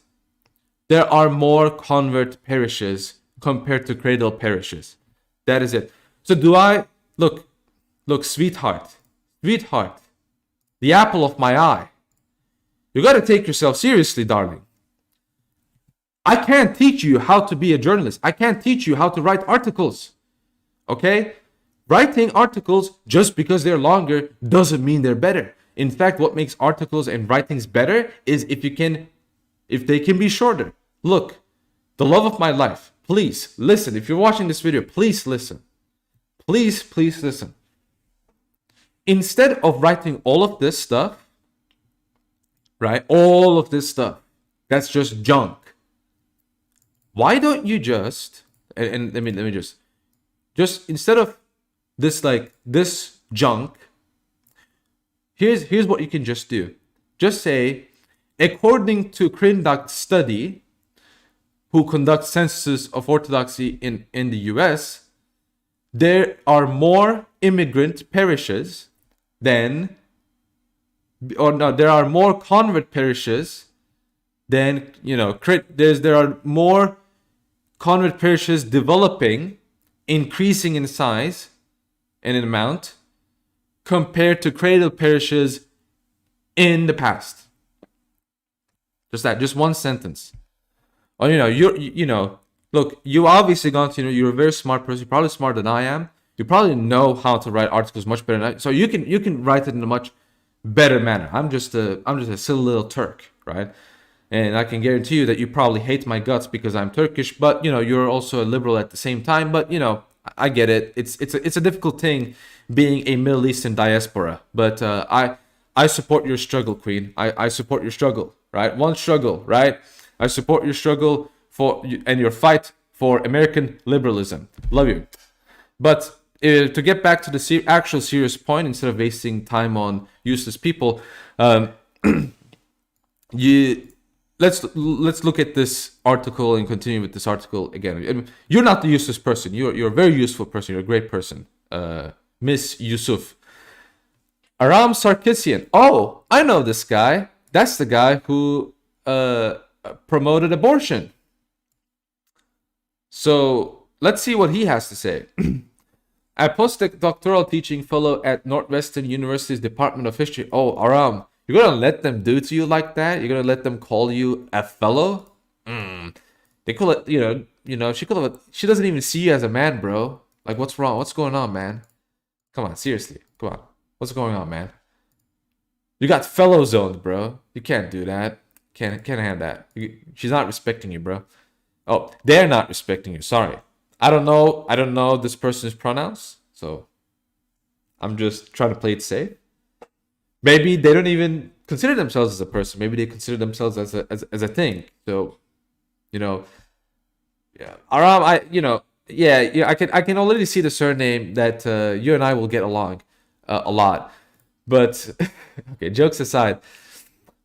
there are more convert parishes compared to cradle parishes. That is it. So look, sweetheart, the apple of my eye. You got to take yourself seriously, darling. I can't teach you how to be a journalist. I can't teach you how to write articles. Okay? Writing articles just because they're longer doesn't mean they're better. In fact, what makes articles and writings better is if they can be shorter. Look, the love of my life, please listen. If you're watching this video, please listen. Please listen. Instead of writing all of this stuff, right? All of this stuff, that's just junk. Why don't you just, and let me just instead of this junk, here's what you can just do. Just say, according to Crindot's study, who conducts censuses of Orthodoxy in the US, there are more immigrant parishes than, there are more convert parishes than, there are more convert parishes developing, increasing in size and in amount compared to cradle parishes in the past. Just one sentence. Or, look, you obviously you're a very smart person. You're probably smarter than I am. You probably know how to write articles much better than I. So you can write it in a much better manner. I'm just a silly little Turk, right? And I can guarantee you that you probably hate my guts because I'm Turkish, but you're also a liberal at the same time. But I get it. It's a difficult thing being a Middle Eastern diaspora. But I support your struggle, Queen. I support your struggle, right? One struggle, right? I support your struggle and your fight for American liberalism. Love you. But to get back to the actual serious point, instead of wasting time on useless people, let's look at this article and continue with this article again. You're not the useless person. You're a very useful person. You're a great person. Miss Yusuf. Aram Sarkisian. Oh, I know this guy. That's the guy who promoted abortion. So let's see what he has to say. A postdoctoral teaching fellow at Northwestern University's Department of History. Oh, Aram, you're gonna let them do to you like that? You're gonna let them call you a fellow? They call it, she doesn't even see you as a man, bro. Like, what's wrong? What's going on, man? Come on, seriously. Come on. What's going on, man? You got fellow zoned, bro. You can't do that. Can't have that. She's not respecting you, bro. Oh, they're not respecting you. Sorry. I don't know this person's pronouns, so I'm just trying to play it safe. Maybe they don't even consider themselves as a person. Maybe they consider themselves as a thing. So, yeah. Aram, I can already see the surname that you and I will get along a lot. But okay, jokes aside,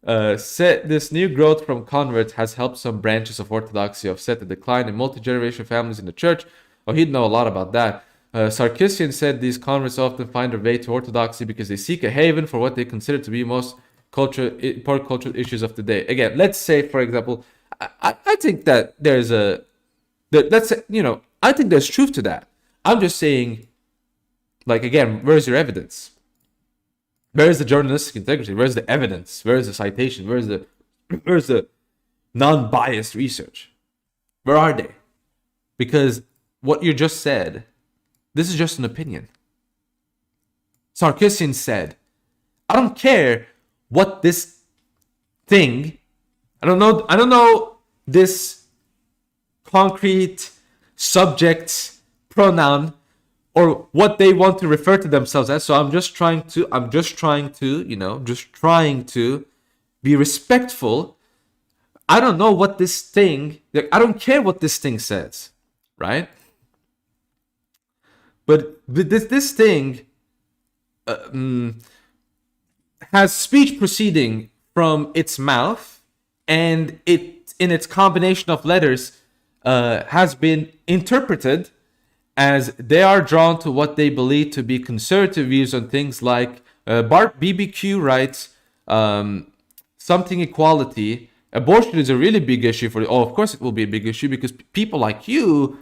said this new growth from converts has helped some branches of Orthodoxy offset the decline in multi-generational families in the church. Oh, he'd know a lot about that. Sarkisian said these converts often find their way to Orthodoxy because they seek a haven for what they consider to be most important cultural issues of the day. Again, let's say, for example, I think that I think there's truth to that. I'm just saying, like, again, where's your evidence? Where is the journalistic integrity? Where's the evidence? Where is the citation? Where's the non-biased research? Where are they? Because what you just said, this is just an opinion. Sarkisian said, I don't care what this thing, I don't know this concrete subject pronoun or what they want to refer to themselves as. So I'm just trying to be respectful. I don't know what this thing, I don't care what this thing says, right? But this thing has speech proceeding from its mouth, and it, in its combination of letters, has been interpreted as they are drawn to what they believe to be conservative views on things like Bart BBQ writes, something equality. Abortion is a really big issue for of course it will be a big issue because people like you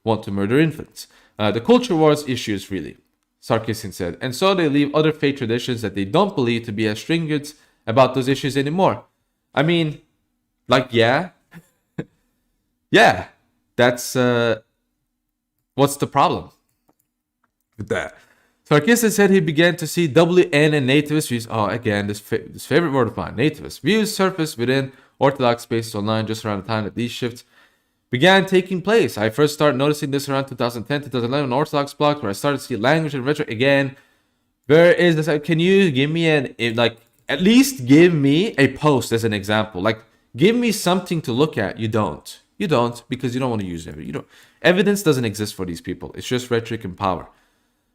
want to murder infants. The culture wars issues, really, Sarkisian said. And so they leave other faith traditions that they don't believe to be as stringent about those issues anymore. I mean, like, yeah, that's, what's the problem with that? Sarkisian said he began to see WN and nativist views. Oh, again, this favorite word of mine, nativist views surface within Orthodox spaces online just around the time that these shifts began taking place. I first started noticing this around 2010, 2011 on Orthodox blogs, where I started to see language and rhetoric. Again, where is this? Can you give me at least give me a post as an example? Like, give me something to look at. You don't because you don't want to use it. Evidence doesn't exist for these people. It's just rhetoric and power.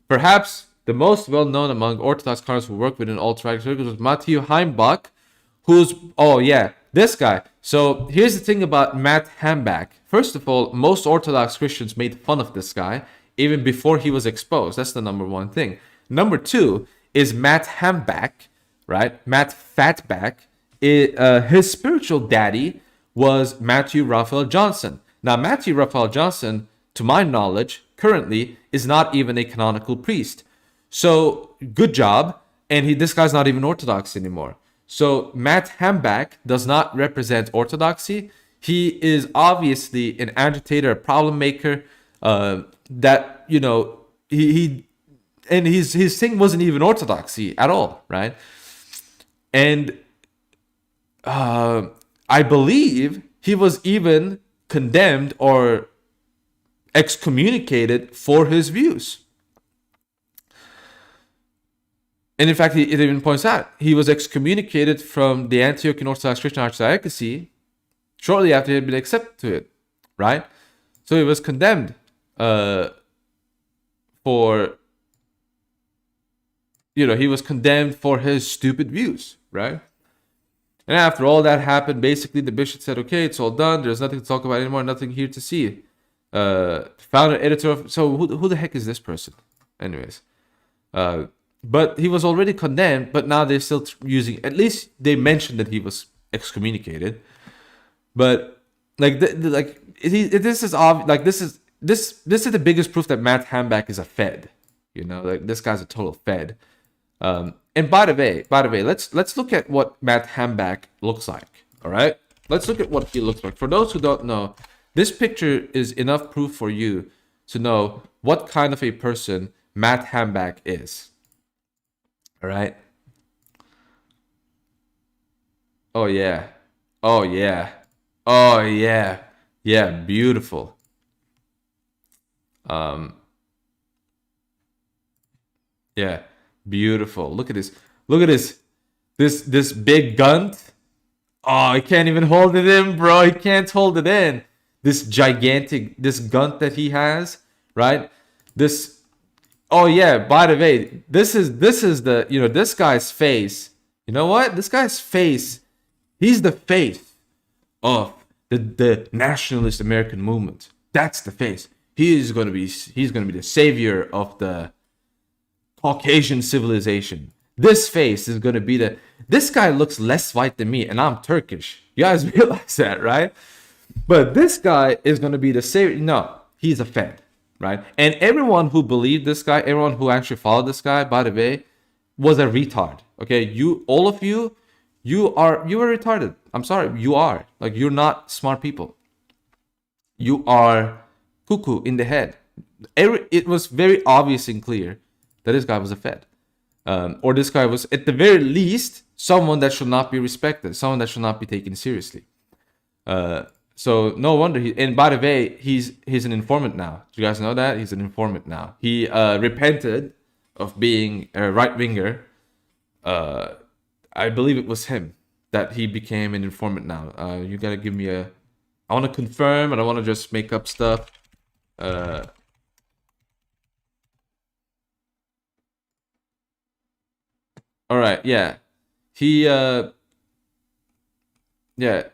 Perhaps the most well-known among Orthodox scholars who work within alt-right circles was Matthew Heimbach, who's, this guy. So here's the thing about Matt Heimbach. First of all, most Orthodox Christians made fun of this guy even before he was exposed. That's the number one thing. Number two is Matt Heimbach, right? Matt Fatback. His spiritual daddy was Matthew Raphael Johnson. Now, Matthew Raphael Johnson, to my knowledge, currently is not even a canonical priest. So, good job. And this guy's not even Orthodox anymore. So, Matt Heimbach does not represent Orthodoxy. He is obviously an agitator, a problem maker. His thing wasn't even Orthodoxy at all, right? And I believe he was even condemned or excommunicated for his views. And in fact, it even points out he was excommunicated from the Antiochian Orthodox Christian Archdiocese shortly after he had been accepted to it, right? So he was condemned for his stupid views, right? And after all that happened, basically the bishop said, okay, it's all done. There's nothing to talk about anymore. Nothing here to see. Founder, editor of... So who the heck is this person? Anyways. But he was already condemned, but now they're still using... At least they mentioned that he was excommunicated. But this is obvious. Like this is the biggest proof that Matt Hamback is a Fed. You know, like this guy's a total Fed. And by the way, let's look at what Matt Hamback looks like. All right, let's look at what he looks like. For those who don't know, this picture is enough proof for you to know what kind of a person Matt Hamback is. All right. Oh yeah. Oh yeah. Oh yeah. Yeah, beautiful. Yeah, beautiful. Look at this. Look at this. This big gun. Oh, he can't even hold it in, bro. He can't hold it in. This gun that he has, right? This. Oh yeah. By the way, this is the this guy's face. You know what? This guy's face. He's the face of the nationalist American movement. That's the face. He's gonna be the savior of the Caucasian civilization. This face is gonna be this guy looks less white than me, and I'm Turkish. You guys realize that, right? But this guy is gonna be the savior. No, he's a Fed, right? And everyone who believed this guy, everyone who actually followed this guy, by the way, was a retard. Okay, all of you are retarded. I'm sorry, you are. Like, you're not smart people. You are cuckoo in the head. It was very obvious and clear that this guy was a Fed. Or this guy was, at the very least, someone that should not be respected, someone that should not be taken seriously. So no wonder and by the way, he's an informant now. Do you guys know that? He's an informant now. He repented of being a right-winger. I believe it was him that he became an informant now. You gotta give me I want to confirm. I don't want to just make up stuff. All right, yeah. He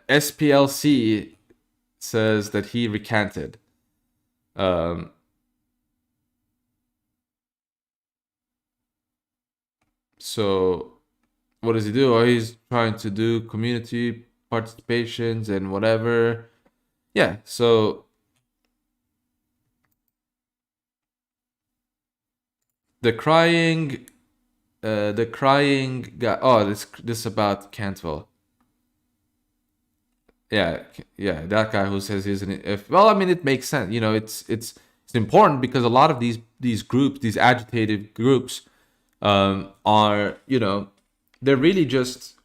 SPLC says that he recanted. So what does he do? Oh, he's trying to do community participations and whatever. Yeah, so the crying guy. Oh, this about Cantwell. Yeah, that guy who says he's well, I mean, it makes sense. You know, it's important because a lot of these groups, these agitated groups, are, they're really just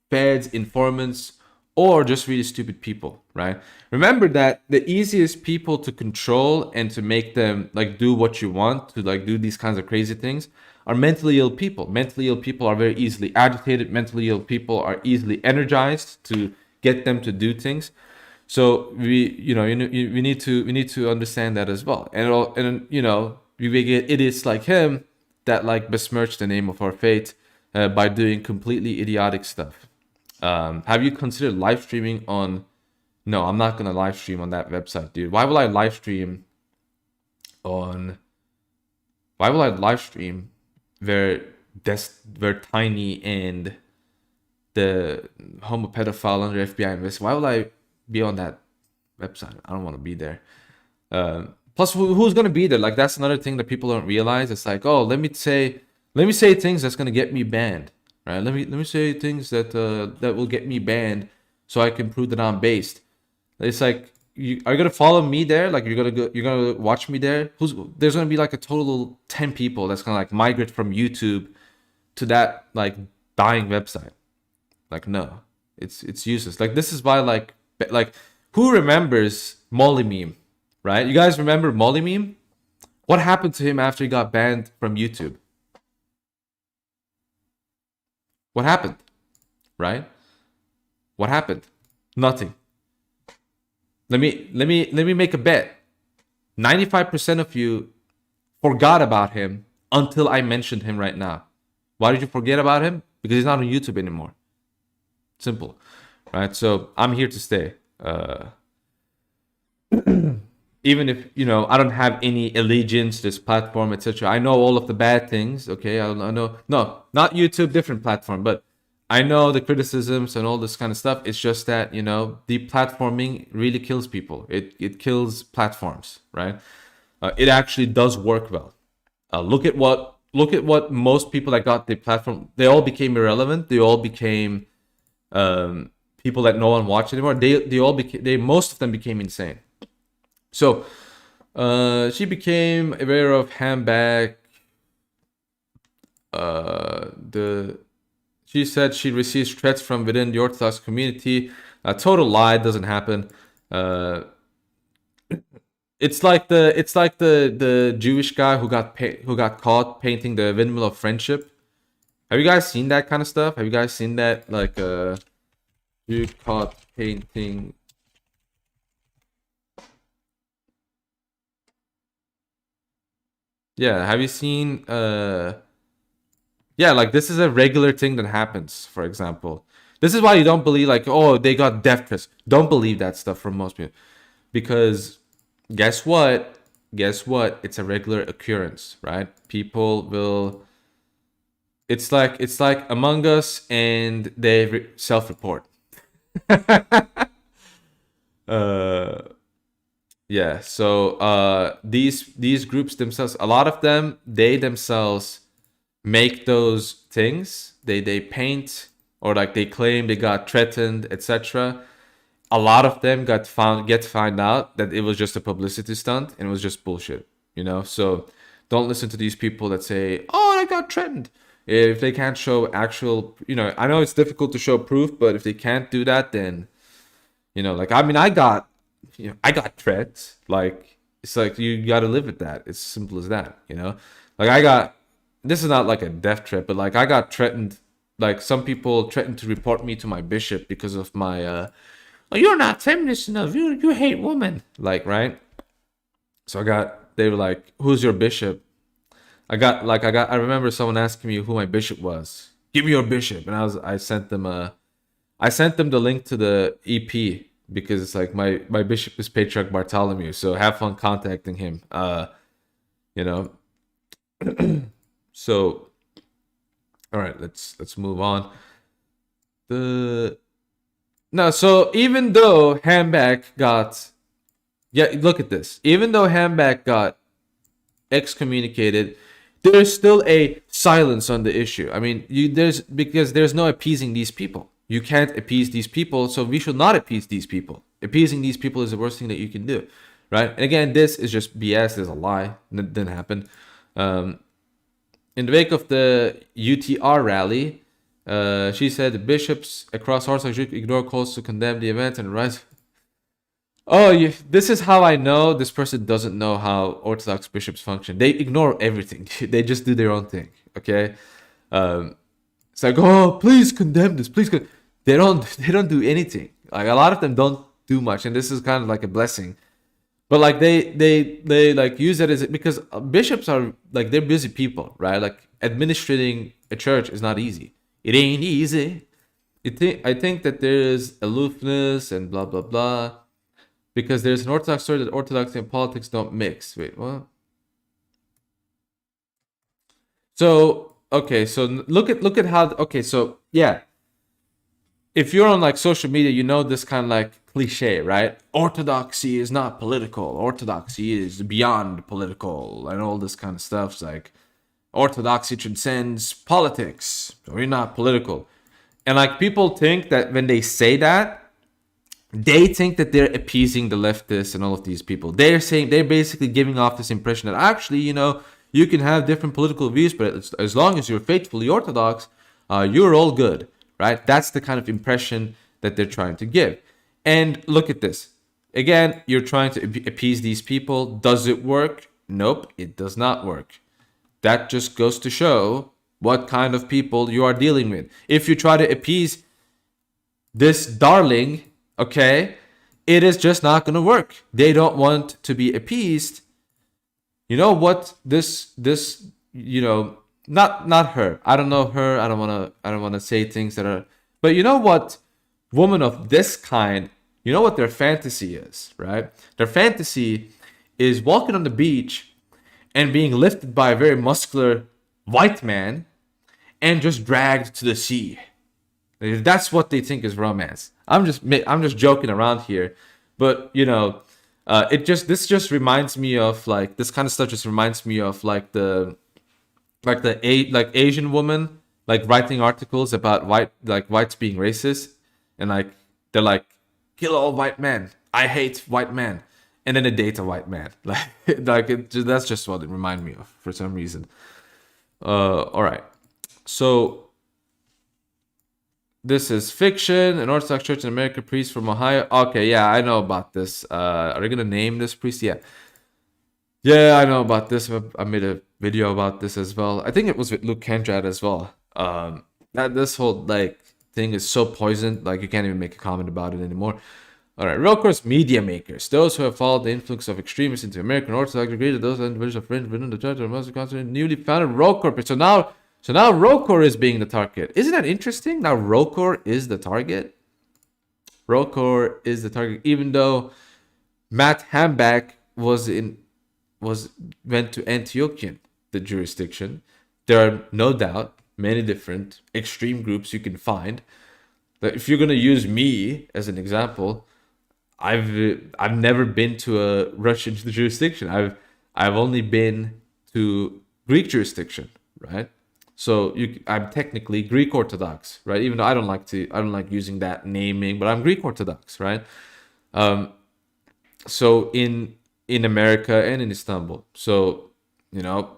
feds, informants, or just really stupid people, right? Remember that the easiest people to control and to make them like do what you want, to like do these kinds of crazy things, are mentally ill people. Mentally ill people are very easily agitated. Mentally ill people are easily energized to get them to do things. So we need to understand that as well. And we get idiots like him that like besmirch the name of our faith by doing completely idiotic stuff. Have you considered live streaming on? No, I'm not gonna live stream on that website, dude. Why will I live stream on? Why will I live stream where Tiny and the homo pedophile under FBI invest? Why will I be on that website? I don't want to be there. Plus, who's gonna be there? Like, that's another thing that people don't realize. It's like, oh, let me say things that's gonna get me banned, right? Let me say things that that will get me banned, so I can prove that I'm based. It's like, are you gonna follow me there? Like, you're gonna watch me there? There's gonna be like a total 10 people that's gonna like migrate from YouTube to that like dying website. Like, no, it's useless. Like, this is why like who remembers Molly Meme, right? You guys remember Molly Meme? What happened to him after he got banned from YouTube? What happened? Right? What happened? Nothing. Let me make a bet. 95% of you forgot about him until I mentioned him right now. Why did you forget about him? Because he's not on YouTube anymore. Simple, right? So I'm here to stay. Even if I don't have any allegiance to this platform, etc. I know all of the bad things. Okay, I know, no, not YouTube, different platform, but I know the criticisms and all this kind of stuff. It's just that deplatforming really kills people. It kills platforms, right? It actually does work well. Look at what most people that got the platform, they all became irrelevant. They all became people that no one watched anymore. They most of them became insane. So she became aware of handbag. She said she receives threats from within the Orthodox community. A total lie. Doesn't happen. It's like the Jewish guy who got caught painting the windmill of friendship. Have you guys seen that kind of stuff? Have you guys seen that, like you caught painting? Yeah, have you seen yeah, like this is a regular thing that happens, for example. This is why you don't believe, like, oh, they got death threats. Don't believe that stuff from most people. Because guess what? Guess what? It's a regular occurrence, right? People will, it's like Among Us, and they self-report. uh yeah, so these groups themselves, a lot of them, they themselves make those things. They paint, or like they claim they got threatened, etc. A lot of them find out that it was just a publicity stunt and it was just bullshit. So don't listen to these people that say, oh, I got threatened. If they can't show actual, I know it's difficult to show proof, but if they can't do that, then like, I mean, I got threats. Like, it's like you got to live with that. It's simple as that. Like, this is not like a death threat, but like I got threatened. Like, some people threatened to report me to my bishop because of my oh, you're not feminist enough. You hate women. Like, right? So they were like, who's your bishop? I remember someone asking me who my bishop was. Give me your bishop. And I sent them the link to the EP, because it's like my bishop is Patriarch Bartholomew. So have fun contacting him. You know. So, all right, let's move on. So even though Handback got, look at this. Even though Handback got excommunicated, there's still a silence on the issue. I mean, because there's no appeasing these people. You can't appease these people, so we should not appease these people. Appeasing these people is the worst thing that you can do, right? And again, this is just BS. There's a lie. It didn't happen. In the wake of the UTR rally, she said the bishops across Orthodox ignore calls to condemn the event and rise. Oh, this is how I know this person doesn't know how Orthodox bishops function. They ignore everything. They just do their own thing. Okay, it's like, oh, please condemn this. Please, they don't. They don't do anything. Like, a lot of them don't do much, and this is kind of like a blessing. But like they like use it as, because bishops are like, they're busy people, right? Like, administrating a church is not easy. It ain't easy. I think that there is aloofness and blah blah blah, because there's an Orthodox story that Orthodoxy and politics don't mix. Wait, what? So okay, so look at how. Okay, so yeah, if you're on like social media, you know this kind of like cliche, right? Orthodoxy is not political. Orthodoxy is beyond political, and all this kind of stuff. It's like, Orthodoxy transcends politics, so we're not political. And like, people think that when they say that, they think that they're appeasing the leftists and all of these people. They're basically giving off this impression that actually, you can have different political views, but as long as you're faithfully Orthodox, you're all good, right? That's the kind of impression that they're trying to give. And look at this. Again, you're trying to appease these people. Does it work? Nope, it does not work. That just goes to show what kind of people you are dealing with. If you try to appease this darling, okay, it is just not going to work. They don't want to be appeased. You know what? Not her. I don't know her. I don't want to say things that are. But you know what? woman of this kind, you know what their fantasy is, right? Their fantasy is walking on the beach and being lifted by a very muscular white man and just dragged to the sea. That's what they think is romance. I'm just joking around here, but this just reminds me of like this kind of stuff. Just reminds me of like Asian woman like writing articles about whites being racist, and like they're like, kill all white men. I hate white men, and then they date a white man. That's just what it reminds me of for some reason. All right, so. This is fiction. An Orthodox Church in America, priest from Ohio. Okay, yeah, I know about this. Are they gonna name this priest? Yeah. Yeah, I know about this. I made a video about this as well. I think it was with Luke Kendrad as well. That this whole like thing is so poisoned, like you can't even make a comment about it anymore. All right, real course media makers, those who have followed the influx of extremists into American Orthodox, agree that those individuals are friends within the church or must consider newly founded Roe Corp. So now Rokor is being the target. Isn't that interesting? Now Rokor is the target. Rokor is the target, even though Matt Hamback went to Antiochian, the jurisdiction. There are no doubt many different extreme groups you can find. But if you're gonna use me as an example, I've never been to a Russian jurisdiction. I've only been to Greek jurisdiction, right? So I'm technically Greek Orthodox, right? Even though I don't like using that naming, but I'm Greek Orthodox, right? So in America and in Istanbul. So, am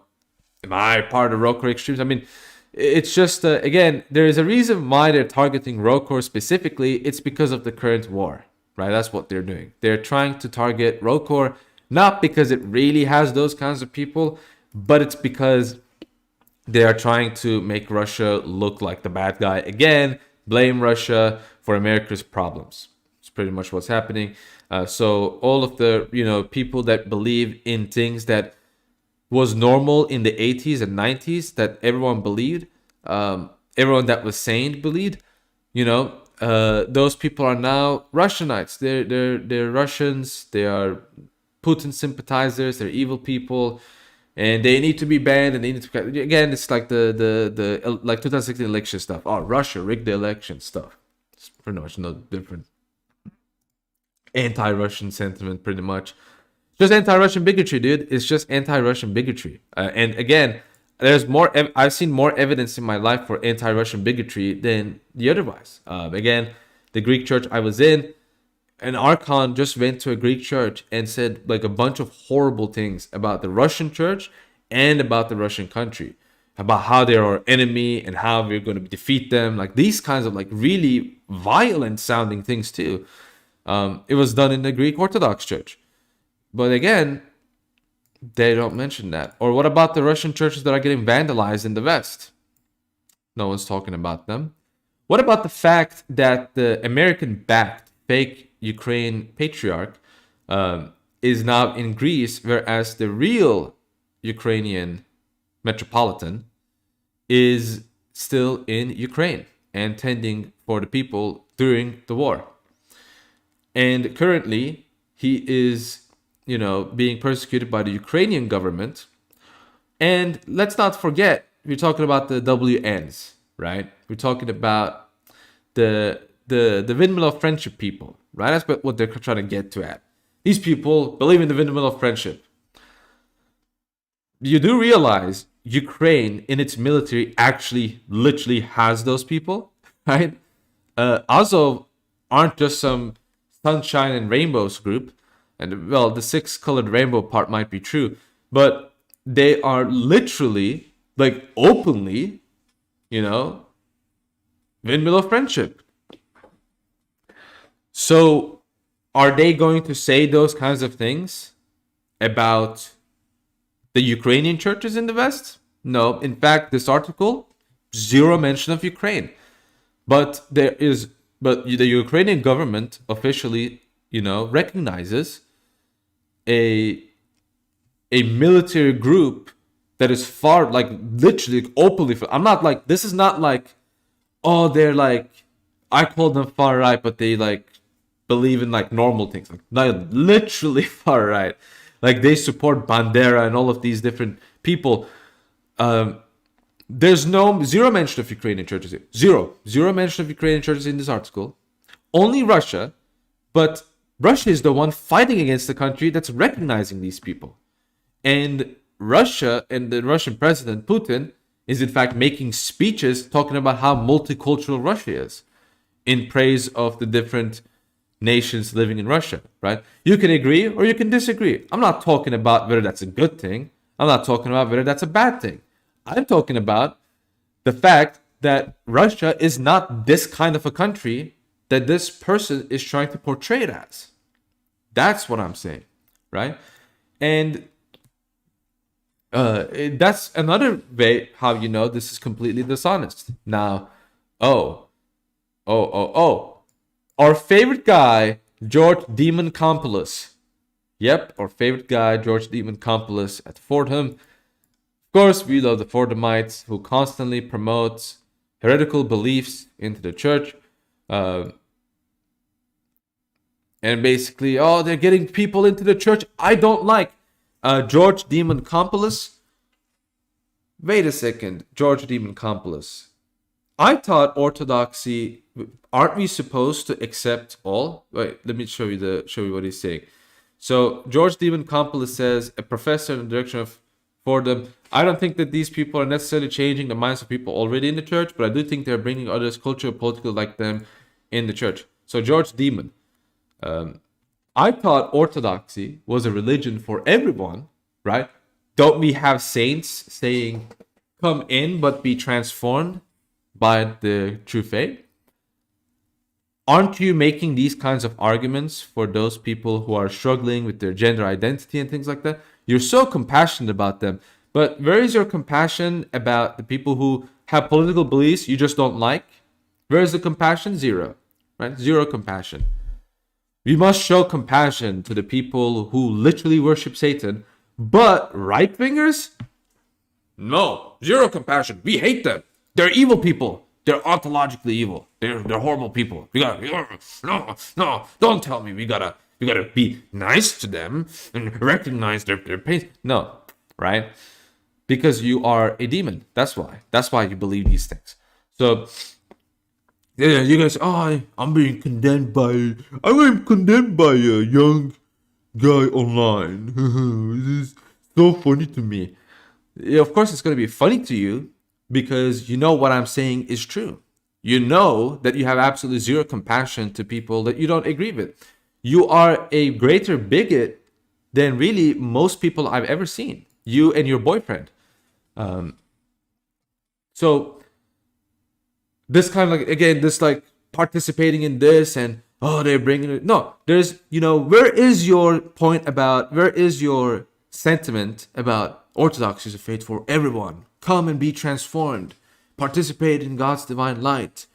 I part of Rokor extremes? I mean, it's just again, there is a reason why they're targeting Rokor specifically. It's because of the current war, right? That's what they're doing. They're trying to target Rokor not because it really has those kinds of people, but it's because they are trying to make Russia look like the bad guy again, blame Russia for America's problems. It's pretty much what's happening. So all of the people that believe in things that was normal in the 80s and 90s that everyone believed, everyone that was sane believed, those people are now Russianites. They're Russians. They are Putin sympathizers. They're evil people. And they need to be banned, and they need to again. It's like the like 2016 election stuff. Oh, Russia rigged the election stuff. It's pretty much no different. Anti-Russian sentiment, pretty much. Just anti-Russian bigotry, dude. It's just anti-Russian bigotry. And again, there's more. I've seen more evidence in my life for anti-Russian bigotry than the otherwise. Again, the Greek church I was in. An archon just went to a Greek church and said like a bunch of horrible things about the Russian church and about the Russian country, about how they're our enemy and how we're going to defeat them. Like these kinds of like really violent sounding things too. It was done in the Greek Orthodox church. But again, they don't mention that. Or what about the Russian churches that are getting vandalized in the West? No one's talking about them. What about the fact that the American-backed fake Ukraine patriarch is now in Greece, whereas the real Ukrainian metropolitan is still in Ukraine and tending for the people during the war. And currently, he is, being persecuted by the Ukrainian government. And let's not forget, we're talking about the WNs, right? We're talking about the windmill of friendship people, right? That's what they're trying to get to at. These people believe in the windmill of friendship. You do realize Ukraine in its military actually literally has those people, right? Azov aren't just some sunshine and rainbows group. And well, the 6-colored rainbow part might be true, but they are literally, like openly, windmill of friendship. So are they going to say those kinds of things about the Ukrainian churches in the West? No. In fact, this article, zero mention of Ukraine. But the Ukrainian government officially, recognizes a military group that is far, like literally openly. I'm not like, this is not like, oh, they're like I call them far right, but they like believe in like normal things, like not literally far right. Like they support Bandera and all of these different people. There's no zero mention of Ukrainian churches here. Zero mention of Ukrainian churches in this article. Only Russia, but Russia is the one fighting against the country that's recognizing these people. And Russia and the Russian president, Putin, is in fact making speeches talking about how multicultural Russia is in praise of the different nations living in Russia, right? You can agree or you can disagree. I'm not talking about whether that's a good thing. I'm not talking about whether that's a bad thing. I'm talking about the fact that Russia is not this kind of a country that this person is trying to portray it as. That's what I'm saying, right? And that's another way how you know this is completely dishonest. Now, our favorite guy, George Demonopoulos. Yep, our favorite guy, George Demonopoulos at Fordham. Of course, we love the Fordhamites who constantly promote heretical beliefs into the church. And basically, they're getting people into the church I don't like. George Demonopoulos. Wait a second, George Demonopoulos. I thought Orthodoxy, aren't we supposed to accept all? Wait, let me show you what he's saying. So George Demonopoulos says, a professor in the direction of Fordham. I don't think that these people are necessarily changing the minds of people already in the church, but I do think they're bringing others cultural, political like them in the church. So George Demon, I thought Orthodoxy was a religion for everyone, right? Don't we have saints saying, come in but be transformed by the true faith? Aren't you making these kinds of arguments for those people who are struggling with their gender identity and things like that? You're so compassionate about them, but where is your compassion about the people who have political beliefs you just don't like? Where is the compassion? Zero, right? Zero compassion. We must show compassion to the people who literally worship Satan, but right-wingers? No, zero compassion. We hate them. They're evil people. They're ontologically evil. They're horrible people. No, don't tell me we gotta be nice to them and recognize their pain. No, right? Because you are a demon. That's why. That's why you believe these things. So yeah, you guys, I'm condemned by a young guy online. This is so funny to me. Yeah, of course, it's going to be funny to you because you know what I'm saying is true. You know that you have absolutely zero compassion to people that you don't agree with. You are a greater bigot than really most people I've ever seen. You and your boyfriend. So this kind of like, again, this like participating in this and they're bringing it. No, there's, where is your sentiment about Orthodoxy is a faith for everyone? Come and be transformed. Participate in God's divine light.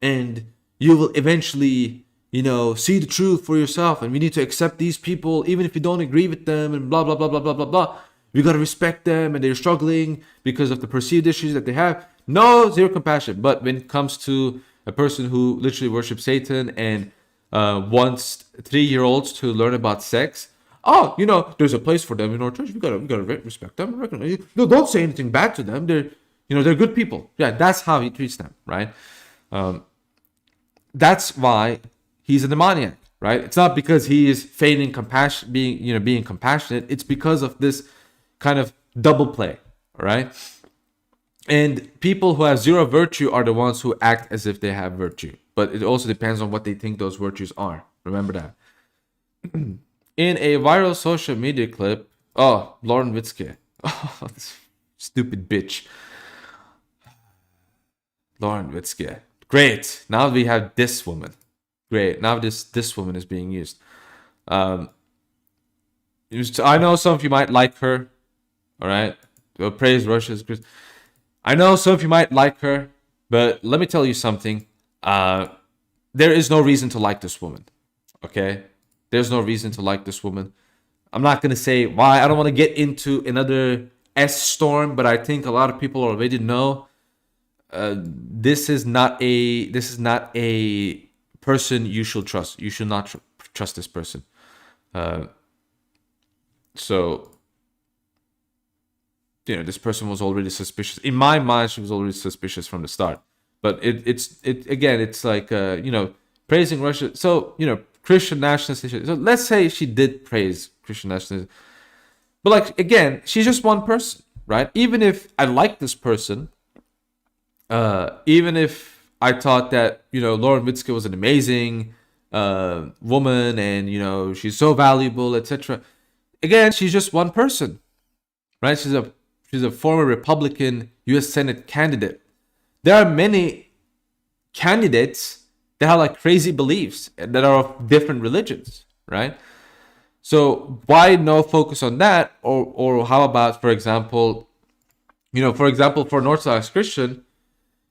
And you will eventually, see the truth for yourself. And we need to accept these people, even if you don't agree with them and blah, blah, blah, blah, blah, blah, blah. We got to respect them and they're struggling because of the perceived issues that they have. No, zero compassion. But when it comes to a person who literally worships Satan and wants 3-year-olds to learn about sex, there's a place for them in our church. We gotta respect them. No, don't say anything bad to them. They're good people. Yeah, that's how he treats them, right? That's why he's a demoniac, right? It's not because he is feigning compassion, being compassionate. It's because of this kind of double play, right? And people who have zero virtue are the ones who act as if they have virtue. But it also depends on what they think those virtues are. Remember that. In a viral social media clip, Lauren Witzke. This stupid bitch. Lauren Witzke. Great. Now we have this woman. Great. Now this woman is being used. I know some of you might like her. All right. Well, praise Russia's Christ. I know some of you might like her, but let me tell you something. There is no reason to like this woman. Okay? There's no reason to like this woman. I'm not going to say why. I don't want to get into another S storm, but I think a lot of people already know. this is not a person you should trust. You should not trust this person. So, this person was already suspicious. In my mind, she was already suspicious from the start. But it's like, praising Russia. So, Christian nationalism. So let's say she did praise Christian nationalism. But like, again, she's just one person, right? Even if I like this person, even if I thought that, Lauren Witzke was an amazing woman and, she's so valuable, etc. Again, she's just one person, right? She's a former Republican U.S. Senate candidate. There are many candidates that have like crazy beliefs that are of different religions, right? So why no focus on that? Or how about, for example, for an Orthodox Christian,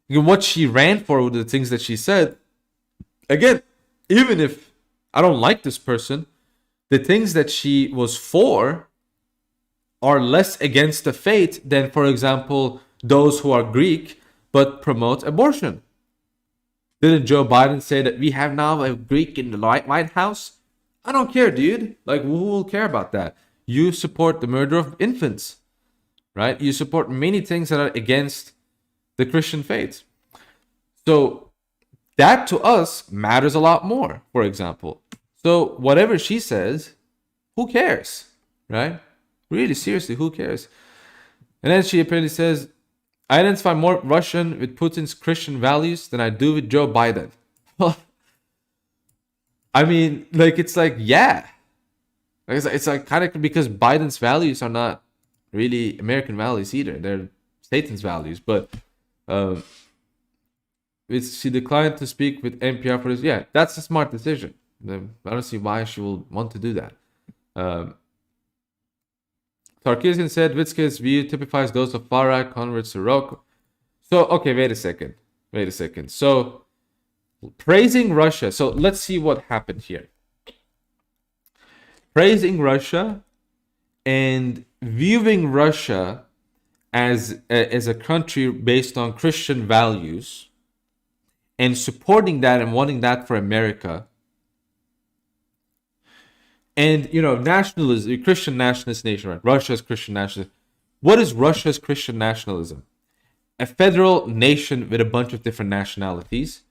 what she ran for, the things that she said, again, even if I don't like this person, the things that she was for are less against the faith than, for example, those who are Greek but promote abortion. Didn't Joe Biden say that we have now a Greek in the White House? I don't care, dude. Like, who will care about that? You support the murder of infants, right? You support many things that are against the Christian faith. So that to us matters a lot more, for example. So whatever she says, who cares, right? Really, seriously, who cares? And then she apparently says, I identify more Russian with Putin's Christian values than I do with Joe Biden. Well, I mean, like, it's like, yeah. It's like kind of because Biden's values are not really American values either. They're Satan's values. But she declined to speak with NPR for this. Yeah, that's a smart decision. I don't see why she will want to do that. Sarkisian said Witzke's view typifies those of far-right converts to Rock. So, okay, wait a second. So, praising Russia. So, let's see what happened here. Praising Russia and viewing Russia as a country based on Christian values and supporting that and wanting that for America. And, nationalism, Christian nationalist nation, right? Russia's Christian nationalism. What is Russia's Christian nationalism? A federal nation with a bunch of different nationalities,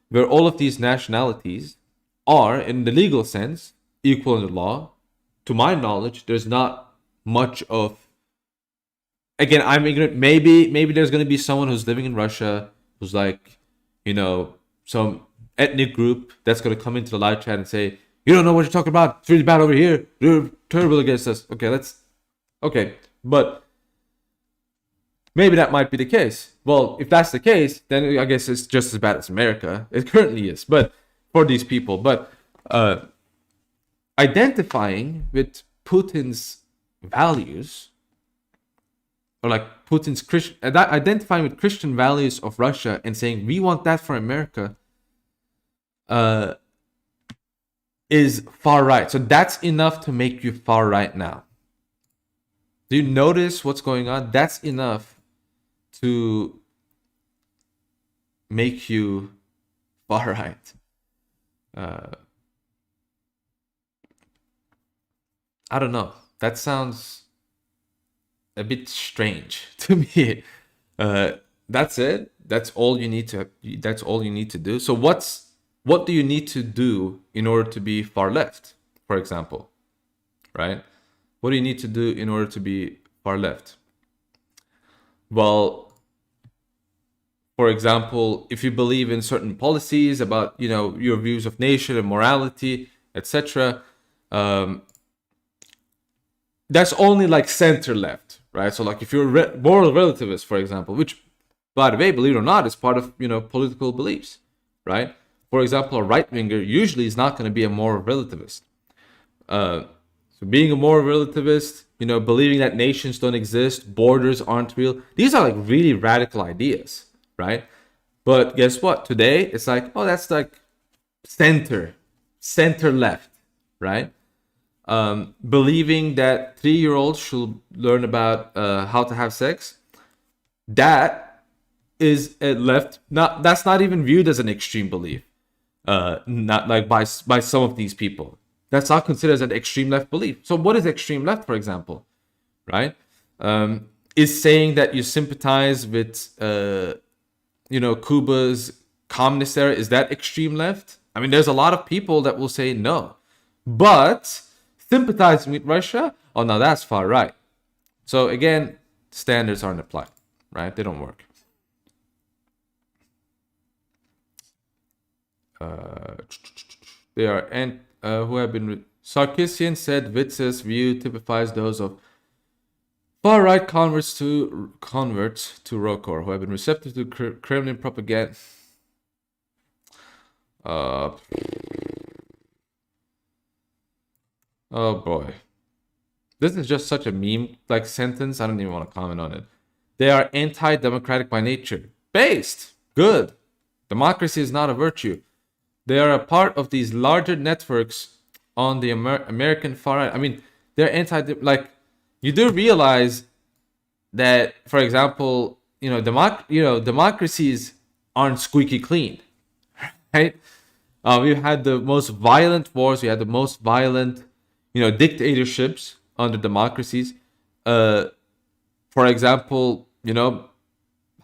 where all of these nationalities are, in the legal sense, equal in the law. To my knowledge, there's not much of... Again, I'm ignorant. Maybe there's going to be someone who's living in Russia who's like, some ethnic group that's going to come into the live chat and say, you don't know what you're talking about. It's really bad over here. You're terrible against us. Okay. But maybe that might be the case. Well, if that's the case, then I guess it's just as bad as America. It currently is. But for these people. But identifying with Putin's values, or like Putin's Christian, identifying with Christian values of Russia and saying, we want that for America, is far right. So that's enough to make you far right now. Do you notice what's going on? That's enough to make you far right. I don't know. That sounds a bit strange to me. That's it. That's all you need to do. So what do you need to do in order to be far left, for example? Right? What do you need to do in order to be far left? Well, for example, if you believe in certain policies about, your views of nation and morality, etc., that's only like center left, right? So like if you're a moral relativist, for example, which, by the way, believe it or not, is part of, political beliefs, right? For example, a right-winger usually is not going to be a moral relativist. So being a moral relativist, believing that nations don't exist, borders aren't real, these are like really radical ideas, right? But guess what? Today, it's like, oh, that's like center left, right? Believing that 3-year-olds should learn about how to have sex, that is left. Not that's not even viewed as an extreme belief. Not like by some of these people. That's not considered as an extreme left belief. So what is extreme left, for example, right? Is saying that you sympathize with Cuba's communist era. Is that extreme left? I mean, there's a lot of people that will say no, but sympathizing with Russia, oh no, that's far right. So again, standards aren't applied, right? They don't work. They are and who have been Sarkisian said Witz's view typifies those of far-right converts to Rokor, who have been receptive to Kremlin propaganda. Oh boy. This is just such a meme-like sentence. I don't even want to comment on it. They are anti-democratic by nature. Based. Good. Democracy is not a virtue. They are a part of these larger networks on the American far right. I mean, they're you do realize that, for example, democracies aren't squeaky clean, right? We've had the most violent wars. We had the most violent, dictatorships under democracies. For example,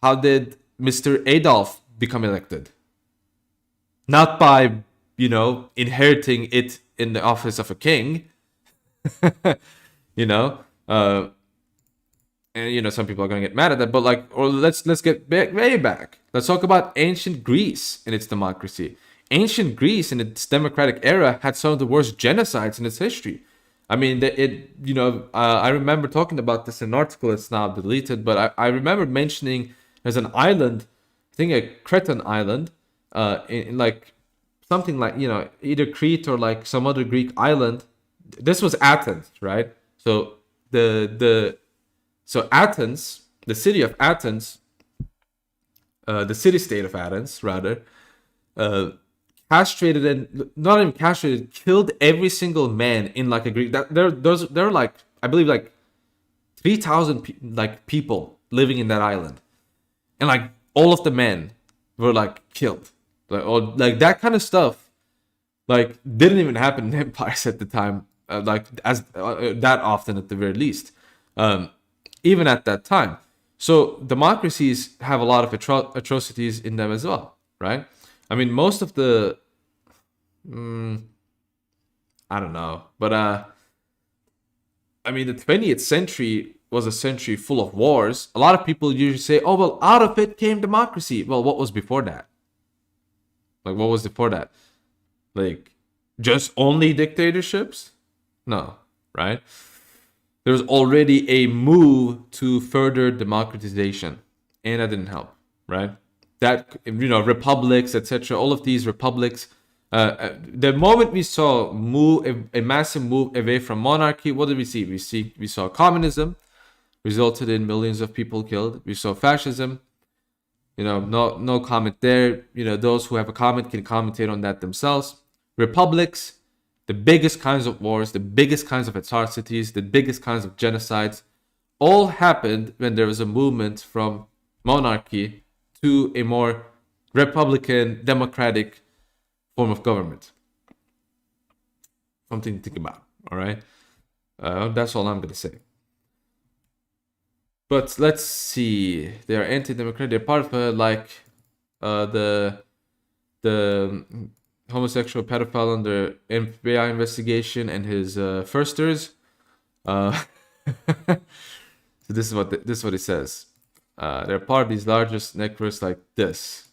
how did Mr. Adolf become elected? Not by, inheriting it in the office of a king, and some people are going to get mad at that, but let's get way back. Let's talk about ancient Greece and its democracy. Ancient Greece in its democratic era had some of the worst genocides in its history. I mean, I remember talking about this in an article. It's now deleted, but I remember mentioning there's an island, I think a Cretan island, in something like, either Crete or like some other Greek island. This was Athens, right? So Athens, the city of Athens, the city-state of Athens, rather, castrated and not even castrated, killed every single man in like a Greek. There are like, I believe, like 3,000 people living in that island, and like all of the men were like killed, like that kind of stuff. Like didn't even happen in empires at the time, that often at the very least, even at that time. So democracies have a lot of atrocities in them as well, right? I mean, most of the, I don't know, but I mean, the 20th century was a century full of wars. A lot of people usually say, "Oh, well, out of it came democracy." Well, what was before that? Like, what was before that? Like, just only dictatorships? No, right? There was already a move to further democratization, and that didn't help, right? That, republics, etc., all of these republics, the moment we saw a massive move away from monarchy, what did we see? We saw communism resulted in millions of people killed. We saw fascism. No comment there. Those who have a comment can commentate on that themselves. Republics, the biggest kinds of wars, the biggest kinds of atrocities, the biggest kinds of genocides, all happened when there was a movement from monarchy to a more republican, democratic form of government. Something to think about, all right? That's all I'm going to say. But let's see. They are anti-democratic. They're part of the homosexual pedophile under FBI investigation and his firsters. So this is what it says. They're part of these largest networks like this.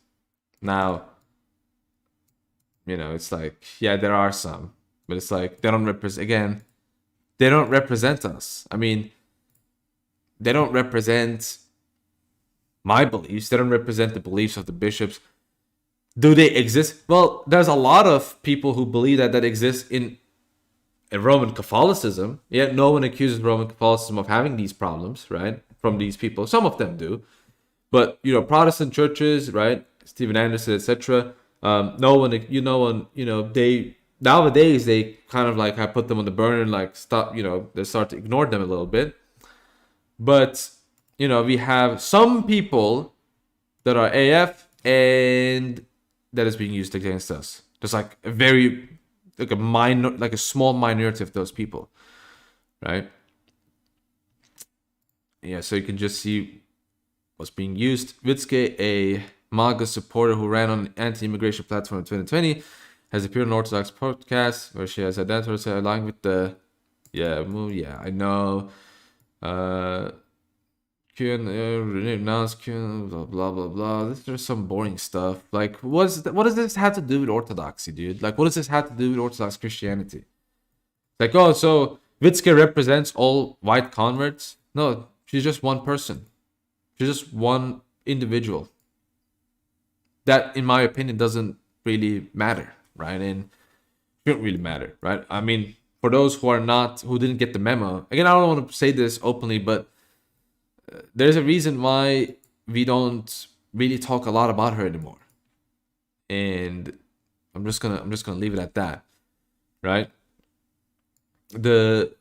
Now, it's like, yeah, there are some, but it's like they don't represent us. I mean, they don't represent my beliefs. They don't represent the beliefs of the bishops. Do they exist? Well, there's a lot of people who believe that exists in Roman Catholicism. Yet no one accuses Roman Catholicism of having these problems, right? From these people. Some of them do. But, Protestant churches, right? Stephen Anderson, etc. They nowadays they kind of like I put them on the burner and like stop, they start to ignore them a little bit. But, we have some people that are AF and that is being used against us. There's like a very like a minor, like a small minority of those people, right? Yeah, so you can just see what's being used. Witzke, a MAGA supporter who ran on an anti-immigration platform in 2020, has appeared on Orthodox podcast where she has identified herself aligned with the I know. Renounced blah blah blah. There's some boring stuff. Like, what does this have to do with Orthodoxy, dude? Like, what does this have to do with Orthodox Christianity? Like, oh, so Witzke represents all white converts? No, she's just one person. She's just one individual. That, in my opinion, doesn't really matter, right? And shouldn't really matter, right? I mean, for those who didn't get the memo, again, I don't want to say this openly, but there's a reason why we don't really talk a lot about her anymore, and I'm just gonna leave it at that, right? The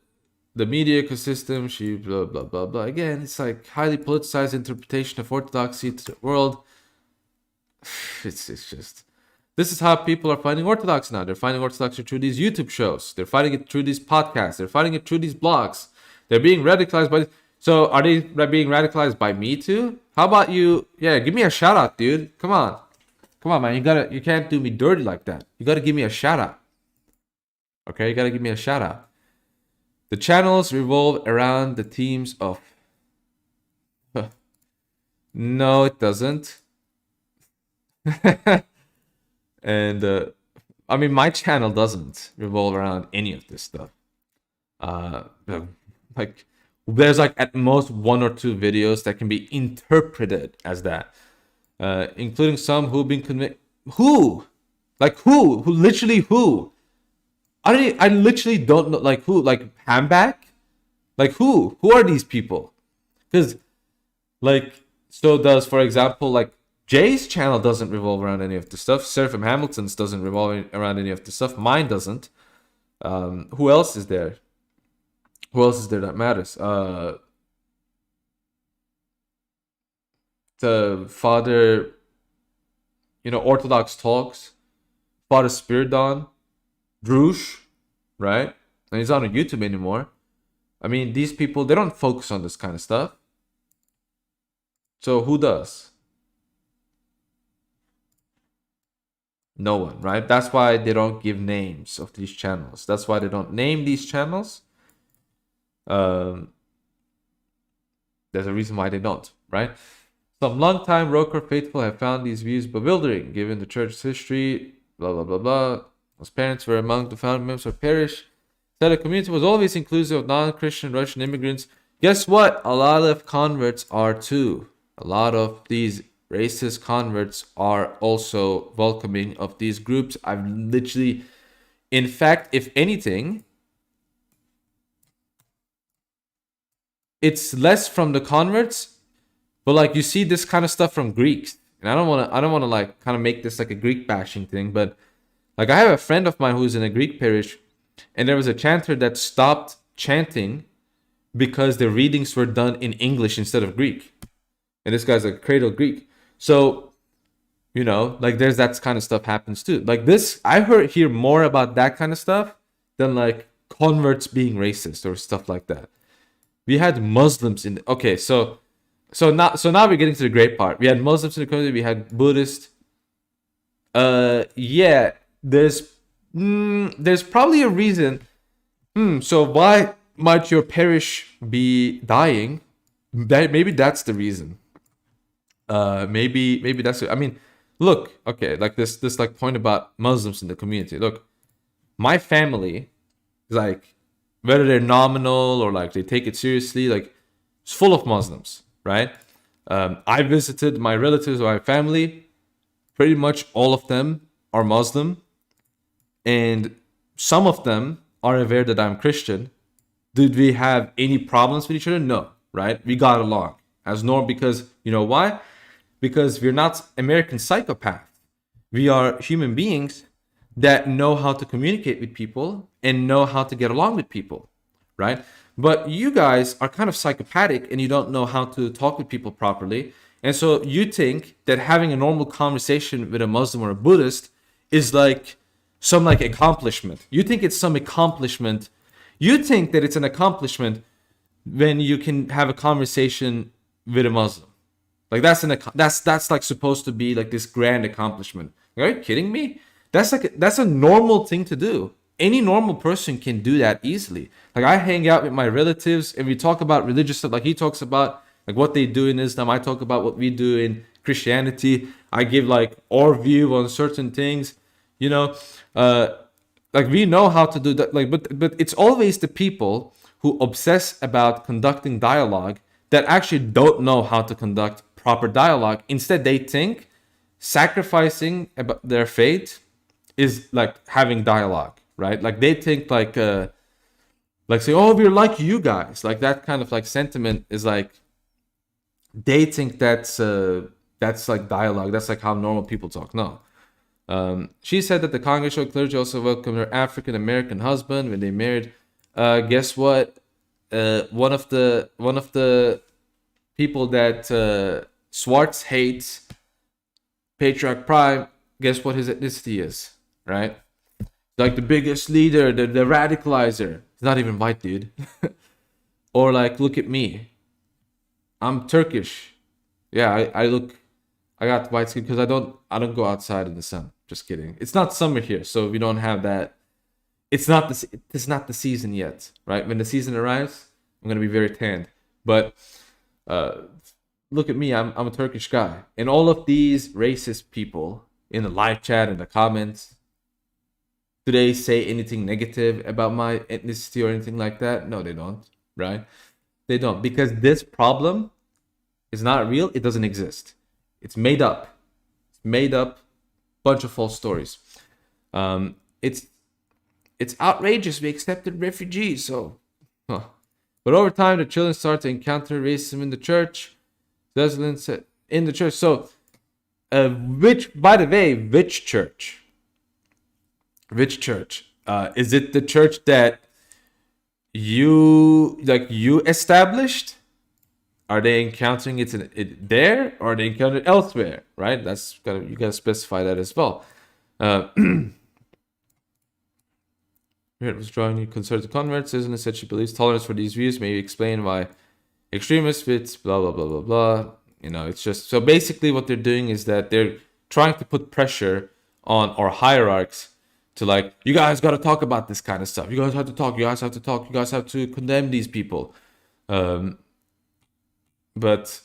media ecosystem, she blah blah blah blah. Again, it's like highly politicized interpretation of Orthodoxy to the world. It's just, this is how people are finding Orthodox now. They're finding Orthodoxy through these YouTube shows. They're finding it through these podcasts. They're finding it through these blogs. They're being radicalized by. So are they being radicalized by me too? How about you? Yeah, give me a shout out, dude. Come on, man. You can't do me dirty like that. You gotta give me a shout out. Okay, you gotta give me a shout out. The channels revolve around the themes of. No, it doesn't. And I mean, my channel doesn't revolve around any of this stuff. Like, there's like at most 1 or 2 videos that can be interpreted as that, including some who've been convicted. Who? Like who? Who? Literally who? I literally don't know. Like who? Like Hamback? Like who? Who are these people? Because like, so does, for example, like Jay's channel doesn't revolve around any of the stuff. Seraphim Hamilton's doesn't revolve around any of the stuff. Mine doesn't. Who else is there? Who else is there that matters? The Father, Orthodox Talks, Father Spiridon, Drush, right? And he's not on YouTube anymore. I mean, these people, they don't focus on this kind of stuff. So who does? No one, right? That's why they don't give names of these channels. That's why they don't name these channels. There's a reason why they don't, right? Some longtime Roker faithful have found these views bewildering, given the church's history, blah, blah, blah, blah. His parents were among the founding members of parish. Said the community was always inclusive of non-Christian Russian immigrants. Guess what? A lot of converts are too. A lot of these racist converts are also welcoming of these groups. I've literally, in fact, if anything, it's less from the converts, but like you see this kind of stuff from Greeks. And I don't want to like kind of make this like a Greek bashing thing, but like I have a friend of mine who's in a Greek parish, and there was a chanter that stopped chanting because the readings were done in English instead of Greek. And this guy's a cradle Greek. So, like there's that kind of stuff happens too. Like this, I hear more about that kind of stuff than like converts being racist or stuff like that. We had Muslims in okay, so now we're getting to the great part. We had Muslims in the community, we had Buddhists. Yeah, there's probably a reason. So why might your parish be dying? Maybe that's the reason. Maybe that's it. I mean, look, okay, like this like point about Muslims in the community. Look, my family, like whether they're nominal or like they take it seriously, like it's full of Muslims, right? I visited my relatives, my family, pretty much all of them are Muslim, and some of them are aware that I'm Christian. Did we have any problems with each other? No, right? We got along as normal because you know why? Because we're not American psychopaths. We are human beings that know how to communicate with people and know how to get along with people, right? But you guys are kind of psychopathic and you don't know how to talk with people properly. And so you think that having a normal conversation with a Muslim or a Buddhist is like some like accomplishment. You think it's some accomplishment. You think that it's an accomplishment when you can have a conversation with a Muslim. Like that's like supposed to be like this grand accomplishment. Are you kidding me? That's a normal thing to do. Any normal person can do that easily. Like I hang out with my relatives and we talk about religious stuff. Like he talks about like what they do in Islam. I talk about what we do in Christianity. I give like our view on certain things. You know, like we know how to do that. Like, but it's always the people who obsess about conducting dialogue that actually don't know how to conduct proper dialogue. Instead, they think sacrificing about their faith is like having dialogue, right? Like they think like say, oh, we're like you guys. Like that kind of like sentiment is like they think that's like dialogue. That's like how normal people talk. No. She said that the congregational clergy also welcomed her African American husband when they married. Guess what? One of the people that Swartz hates, Patriarch Prime. Guess what his ethnicity is, right? Like the biggest leader, the radicalizer. He's not even white, dude. Or like, look at me. I'm Turkish. Yeah, I got white skin because I don't go outside in the sun. Just kidding. It's not summer here, so we don't have that. It's not the season yet, right? When the season arrives, I'm gonna be very tanned. But look at me, I'm a Turkish guy. And all of these racist people in the live chat and the comments, do they say anything negative about my ethnicity or anything like that? No, they don't, right? They don't, because this problem is not real. It doesn't exist. It's made up. It's made up. Bunch of false stories. It's outrageous. We accepted refugees, so. Huh. But over time, the children start to encounter racism in the church. In the church. So, by the way, which church? Which church? Is it the church that you established? Are they encountering it there, or are they encountering it elsewhere? Right? You gotta specify that as well. It was drawing you conservative converts. Isn't said she believes tolerance for these views may explain why extremist fits. Blah blah blah blah blah. You know, it's just so basically what they're doing is that they're trying to put pressure on our hierarchs to like, you guys got to talk about this kind of stuff. You guys have to talk. You guys have to talk. You guys have to condemn these people. But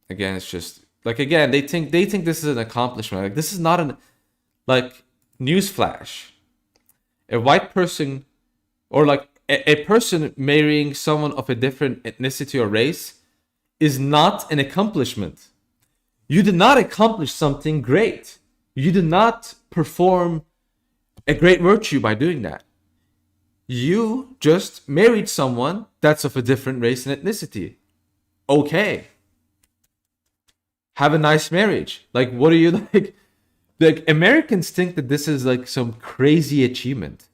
again, it's just like, again, they think this is an accomplishment. Like, this is not an, like, newsflash. A white person, or like a person marrying someone of a different ethnicity or race is not an accomplishment. You did not accomplish something great. You did not perform a great virtue by doing that. You just married someone that's of a different race and ethnicity. Okay. Have a nice marriage. Like, what are you like? Like, Americans think that this is like some crazy achievement.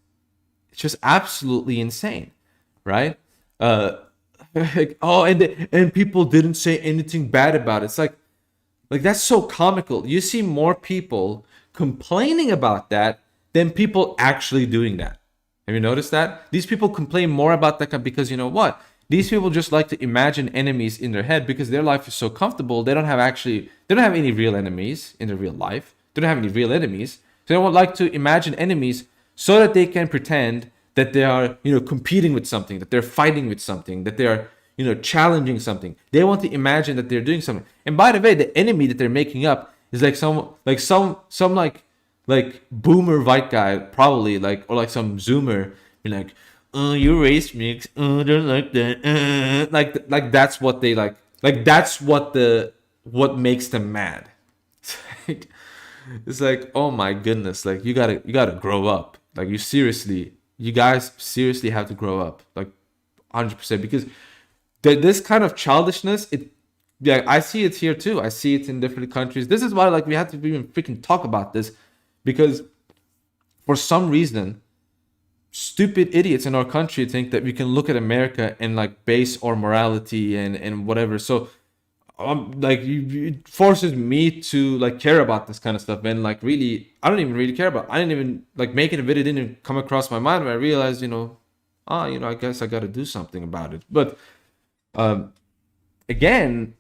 It's just absolutely insane, right? Like, oh, and people didn't say anything bad about it. It's like that's so comical. You see more people complaining about that than people actually doing that. Have you noticed that? These people complain more about that because, you know what? These people just like to imagine enemies in their head because their life is so comfortable. They don't have any real enemies in their real life. They don't have any real enemies. So they would like to imagine enemies so that they can pretend that they are, competing with something, that they're fighting with something, that they are, challenging something. They want to imagine that they're doing something. And by the way, the enemy that they're making up is like some boomer white guy, probably, like, or like some zoomer, like, oh, you race mix, oh, don't like that, like that's what they like that's what makes them mad. It's like, oh my goodness, like you gotta grow up. Like you guys seriously have to grow up, like 100%, because this kind of childishness, I see it here too. I see it in different countries. This is why, like, we have to even freaking talk about this, because for some reason stupid idiots in our country think that we can look at America and like base our morality and whatever. So like it forces me to like care about this kind of stuff, and like really I don't even really care about. I didn't even like making a video didn't come across my mind when I realized, I guess I got to do something about it. But again,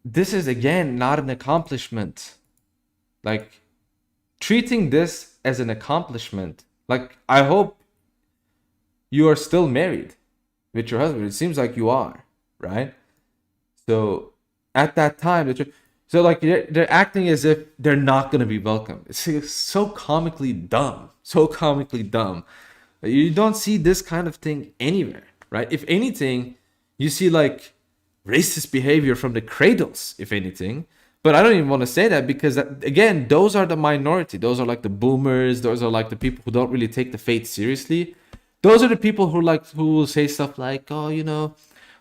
this is again not an accomplishment. Like treating this as an accomplishment. Like I hope you are still married with your husband. It seems like you are, right? So at that time, so like they're acting as if they're not gonna be welcome. It's so comically dumb, so comically dumb. You don't see this kind of thing anywhere, right? If anything, you see like racist behavior from the cradles, if anything. But I don't even want to say that because again, those are the minority. Those are like the boomers. Those are like the people who don't really take the faith seriously. Those are the people who will say stuff like, "Oh,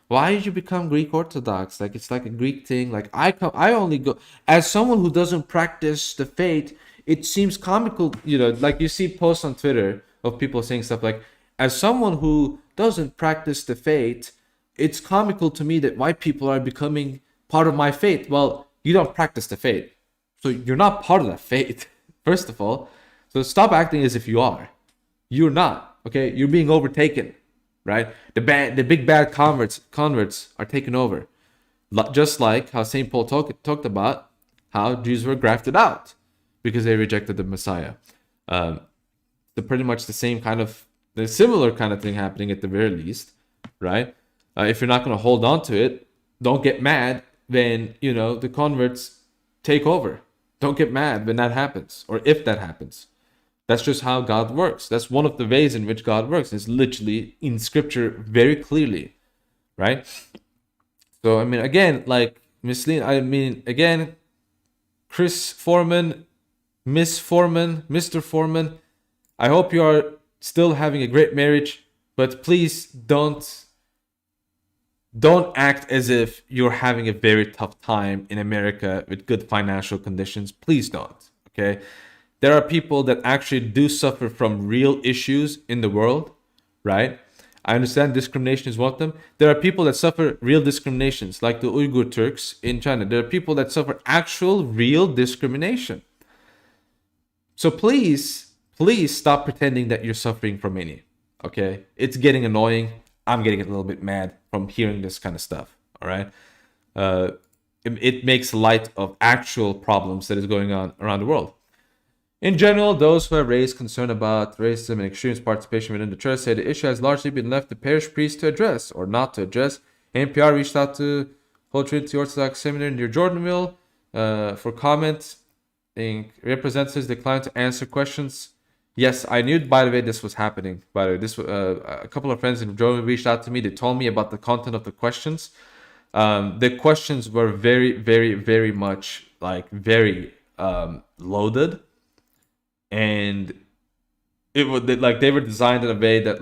why did you become Greek Orthodox? Like it's like a Greek thing. Like I only go as someone who doesn't practice the faith. It seems comical, like you see posts on Twitter of people saying stuff like, as someone who doesn't practice the faith, it's comical to me that white people are becoming part of my faith. Well, you don't practice the faith, so you're not part of that faith, first of all. So stop acting as if you are. You're not. Okay, you're being overtaken. Right? The big bad converts are taken over. Just like how St. Paul talked about how Jews were grafted out because they rejected the Messiah. So pretty much the similar kind of thing happening at the very least, right? If you're not going to hold on to it, don't get mad when, the converts take over. Don't get mad when that happens or if that happens. That's just how God works. That's one of the ways in which God works. It's literally in scripture very clearly, right? So, again, like again, Chris Foreman, Miss Foreman, Mr. Foreman, I hope you are still having a great marriage, but please don't act as if you're having a very tough time in America with good financial conditions. Please don't, okay? There are people that actually do suffer from real issues in the world, right? I understand discrimination is one of them. There are people that suffer real discriminations, like the Uyghur Turks in China. There are people that suffer actual, real discrimination. So please stop pretending that you're suffering from any, okay? It's getting annoying. I'm getting a little bit mad from hearing this kind of stuff, all right? It makes light of actual problems that is going on around the world. In general, those who have raised concern about racism and extremist participation within the church say the issue has largely been left to parish priests to address or not to address. NPR reached out to Holy Trinity Orthodox Seminary near Jordanville for comment. Representatives declined to answer questions. Yes, I knew, by the way, this was happening. By the way, a couple of friends in Jordanville reached out to me. They told me about the content of the questions. The questions were very, very, very much very loaded. And it would they were designed in a way that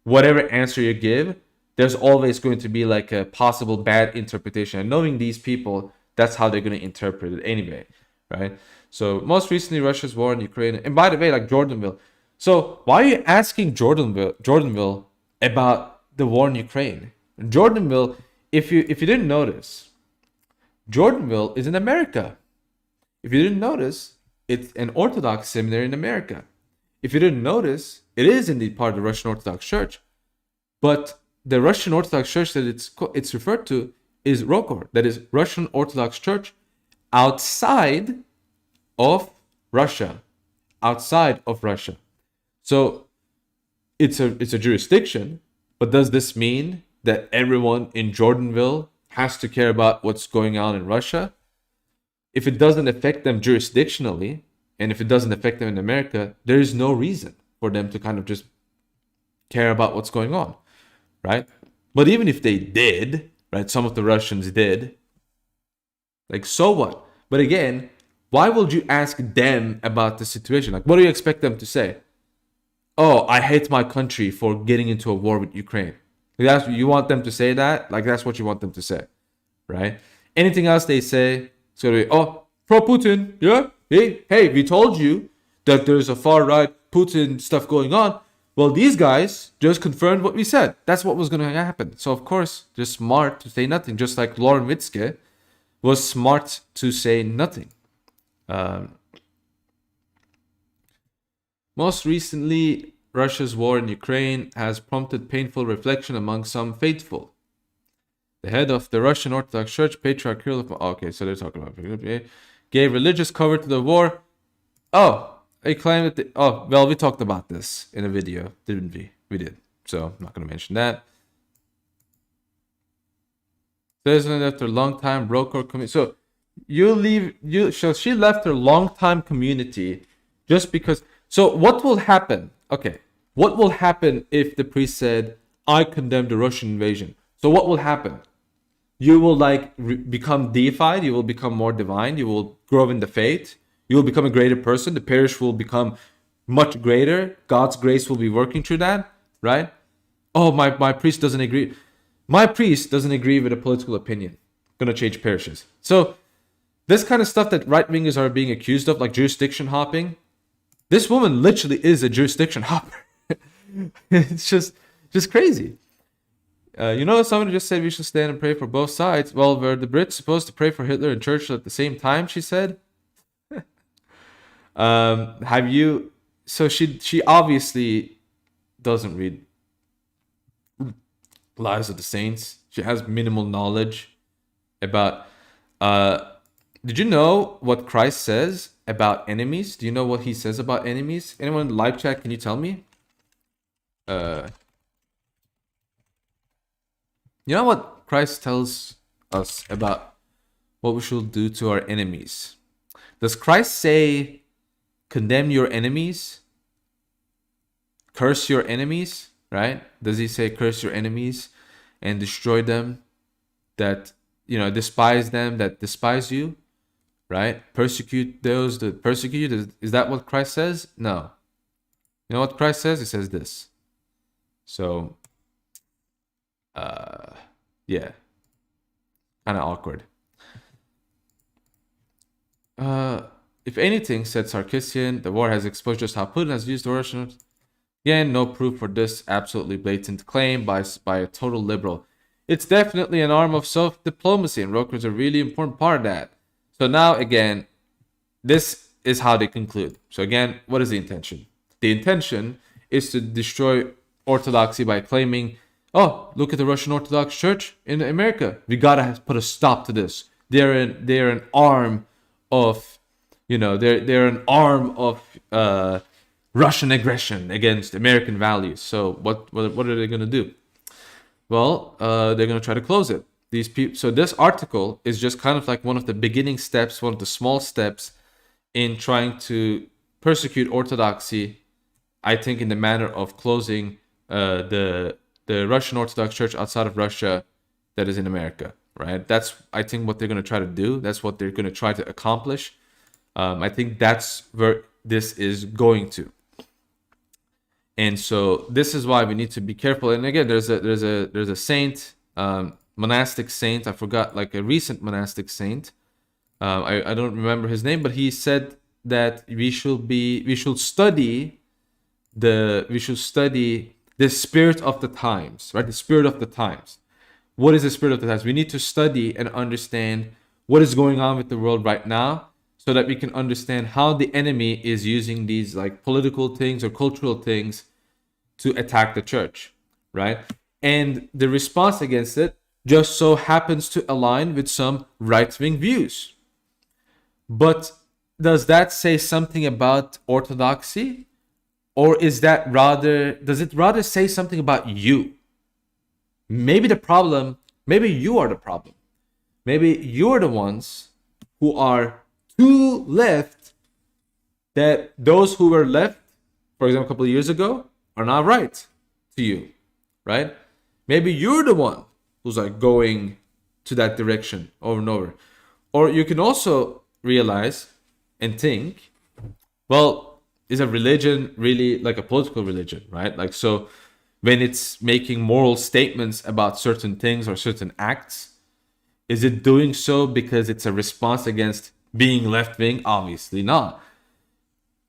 whatever answer you give, there's always going to be a possible bad interpretation. And knowing these people, that's how they're going to interpret it anyway, right? So most recently, Russia's war in Ukraine, and by the way, Jordanville. So why are you asking Jordanville about the war in Ukraine? Jordanville, if you didn't notice, Jordanville is in America. If you didn't notice, it's an Orthodox seminary in America. If you didn't notice, it is indeed part of the Russian Orthodox Church. But the Russian Orthodox Church that it's referred to is ROKOR, that is Russian Orthodox Church outside of Russia. Outside of Russia. So it's a jurisdiction, but does this mean that everyone in Jordanville has to care about what's going on in Russia? If it doesn't affect them jurisdictionally, and if it doesn't affect them in America, there is no reason for them to kind of just care about what's going on, right? But even if they did, right, some of the Russians did, so what? But again, why would you ask them about the situation? What do you expect them to say? Oh, I hate my country for getting into a war with Ukraine. That's you want them to say that? That's what you want them to say, right? Anything else they say, it's gonna be, oh, pro-Putin, yeah? Hey, we told you that there's a far-right Putin stuff going on. Well, these guys just confirmed what we said. That's what was going to happen. So, of course, they're smart to say nothing, just like Lauren Witzke was smart to say nothing. Most recently, Russia's war in Ukraine has prompted painful reflection among some faithful. The head of the Russian Orthodox Church, Patriarch Kirill, okay, so they're talking about, gave religious cover to the war. Oh, they claimed that, well, we talked about this in a video, didn't we? We did, so I'm not going to mention that. After a long time broke her community. So she left her long time community just because. So what will happen? Okay, what will happen if the priest said, "I condemn the Russian invasion"? So what will happen? You will become deified. You will become more divine. You will grow in the faith. You will become a greater person. The parish will become much greater. God's grace will be working through that, right? Oh, my priest doesn't agree. My priest doesn't agree with a political opinion. Gonna change parishes. So this kind of stuff that right-wingers are being accused of, like jurisdiction hopping, this woman literally is a jurisdiction hopper. It's just crazy. Somebody just said we should stand and pray for both sides. Well, were the Brits supposed to pray for Hitler and Churchill at the same time, she said? Have you... So she obviously doesn't read Lives of the Saints. She has minimal knowledge about... did you know what Christ says about enemies? Do you know what he says about enemies? Anyone in the live chat, can you tell me? You know what Christ tells us about what we should do to our enemies? Does Christ say, condemn your enemies? Curse your enemies, right? Does he say, curse your enemies and destroy them that, despise them that despise you, right? Persecute those that persecute you. Is that what Christ says? No. You know what Christ says? He says this. So, yeah, kind of awkward. If anything, said Sarkisian, the war has exposed just how Putin has used the Russian. Again, no proof for this absolutely blatant claim by a total liberal. It's definitely an arm of self-diplomacy, and Roker is a really important part of that. So now, again, this is how they conclude. So again, what is the intention? The intention is to destroy Orthodoxy by claiming, oh, look at the Russian Orthodox Church in America. We gotta put a stop to this. They're an arm of, they're an arm of Russian aggression against American values. So what are they gonna do? Well, they're gonna try to close it. These people. So this article is just kind of like one of the beginning steps, one of the small steps in trying to persecute Orthodoxy. I think in the manner of closing the Russian Orthodox Church outside of Russia that is in America, right? That's, I think, what they're going to try to do. That's what they're going to try to accomplish. I think that's where this is going to. And so this is why we need to be careful. And again, there's a saint, monastic saint. I forgot, like a recent monastic saint. I don't remember his name, but he said that we should study the spirit of the times, right? The spirit of the times. What is the spirit of the times? We need to study and understand what is going on with the world right now so that we can understand how the enemy is using these like political things or cultural things to attack the church, right? And the response against it just so happens to align with some right-wing views. But does that say something about Orthodoxy? Or does it rather say something about you? Maybe you are the problem. Maybe you're the ones who are too left, that those who were left, for example, a couple of years ago, are not right to you, right? Maybe you're the one who's like going to that direction over and over. Or you can also realize and think, well, is a religion really like a political religion, right? Like, so when it's making moral statements about certain things or certain acts, is it doing so because it's a response against being left-wing? Obviously not.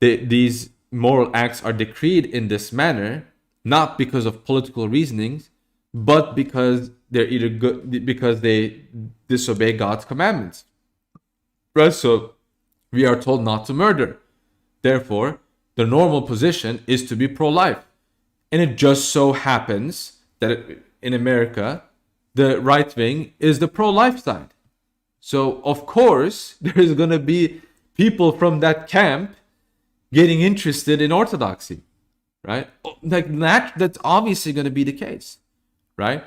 These moral acts are decreed in this manner, not because of political reasonings, but because they're either good, because they disobey God's commandments. Right? So we are told not to murder. Therefore, the normal position is to be pro-life. And it just so happens that in America, the right wing is the pro-life side. So, of course, there's going to be people from that camp getting interested in Orthodoxy, right? Like that's obviously going to be the case, right?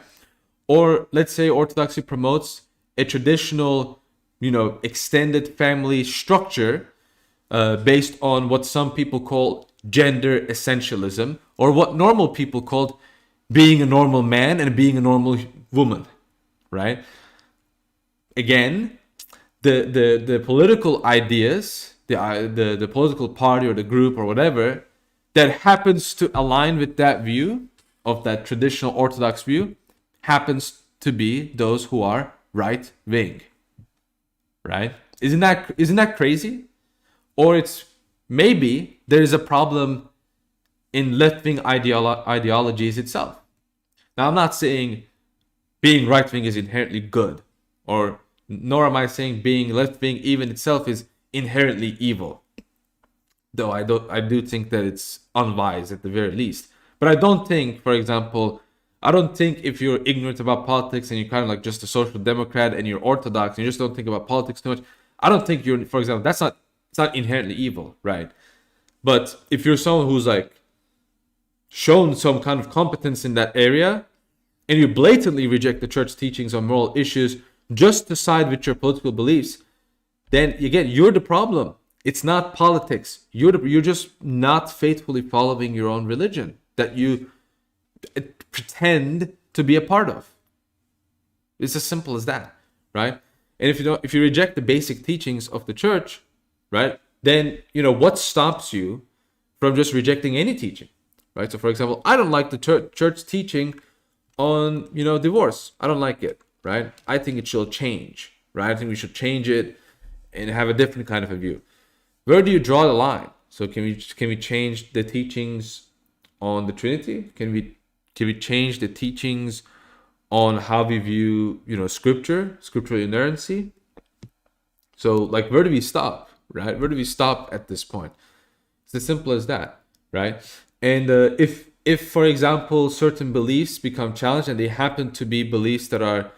Or let's say Orthodoxy promotes a traditional, extended family structure based on what some people call gender essentialism, or what normal people called being a normal man and being a normal woman, right? Again, the political ideas, the political party or the group or whatever that happens to align with that view of that traditional Orthodox view happens to be those who are right wing, right? Isn't that crazy? Or it's maybe there is a problem in left wing ideologies itself. Now, I'm not saying being right wing is inherently good, or nor am I saying being left wing even itself is inherently evil. Though I do think that it's unwise at the very least. But I don't think, for example, if you're ignorant about politics and you're kind of like just a social democrat and you're Orthodox and you just don't think about politics too much, I don't think you're, for example, it's not inherently evil, right? But if you're someone who's like shown some kind of competence in that area and you blatantly reject the church teachings on moral issues just to side with your political beliefs, then again, you're the problem. It's not politics. You're just not faithfully following your own religion that you pretend to be a part of. It's as simple as that, right? And if you reject the basic teachings of the church, right, then what stops you from just rejecting any teaching, right? So, for example, I don't like the church teaching on divorce. I don't like it, right? I think it should change, right? I think we should change it and have a different kind of a view. Where do you draw the line? So can we change the teachings on the Trinity? Can we change the teachings on how we view scriptural inerrancy? So like, where do we stop, right? Where do we stop at this point? It's as simple as that, right? And if for example certain beliefs become challenged and they happen to be beliefs that a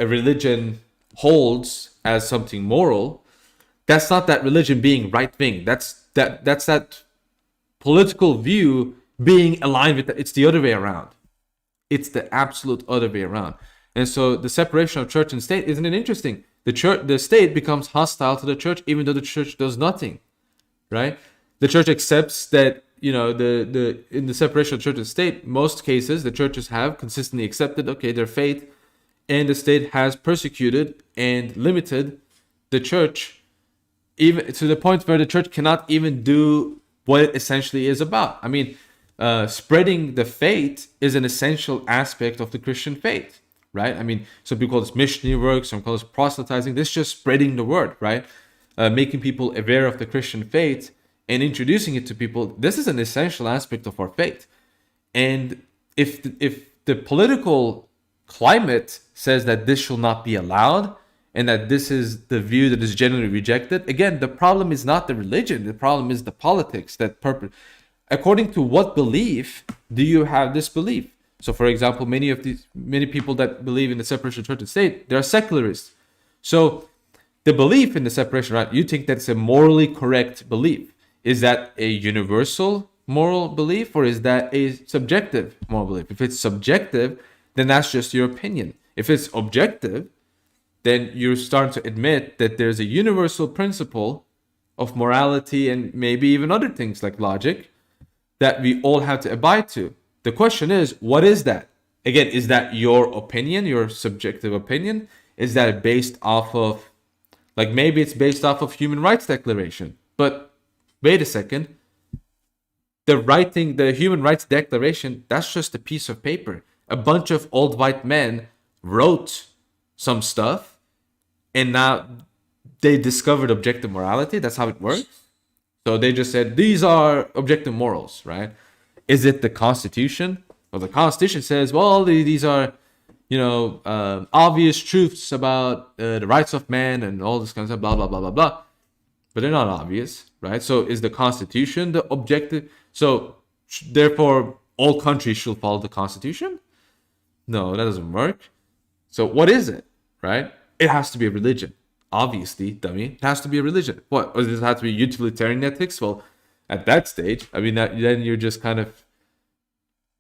religion holds as something moral, that's not that religion being right wing. That's that political view being aligned with that. It's the other way around. It's the absolute other way around. And so the separation of church and state, isn't it interesting? The state becomes hostile to the church, even though the church does nothing, right? The church accepts that in the separation of church and state, most cases the churches have consistently accepted their faith, and the state has persecuted and limited the church, even to the point where the church cannot even do what it essentially is about. I mean, spreading the faith is an essential aspect of the Christian faith, right? I mean, some people call this missionary work, some call this proselytizing. This is just spreading the word, right? Making people aware of the Christian faith and introducing it to people. This is an essential aspect of our faith. And if the political climate says that this shall not be allowed, and that this is the view that is generally rejected, again, the problem is not the religion. The problem is the politics. According to what belief do you have this belief? So, for example, many people that believe in the separation of church and state, they are secularists. So, the belief in the separation, right? You think that's a morally correct belief. Is that a universal moral belief, or is that a subjective moral belief? If it's subjective, then that's just your opinion. If it's objective, then you're starting to admit that there's a universal principle of morality and maybe even other things like logic that we all have to abide to. The question is, what is that? Again, is that your opinion, your subjective opinion? Is that based off of, like, maybe it's based off of human rights declaration? But wait a second. The human rights declaration, that's just a piece of paper. A bunch of old white men wrote some stuff, and now they discovered objective morality. That's how it works. So they just said these are objective morals, right? Is it the Constitution? Well, the Constitution says, well, these are, obvious truths about the rights of man and all this kind of stuff, blah blah blah blah blah. But they're not obvious, right? So is the Constitution the objective? So therefore, all countries should follow the Constitution? No, that doesn't work. So what is it, right? It has to be a religion. Obviously, dummy, it has to be a religion. What? Does it have to be utilitarian ethics? Well, at that stage, I mean, then you're just kind of,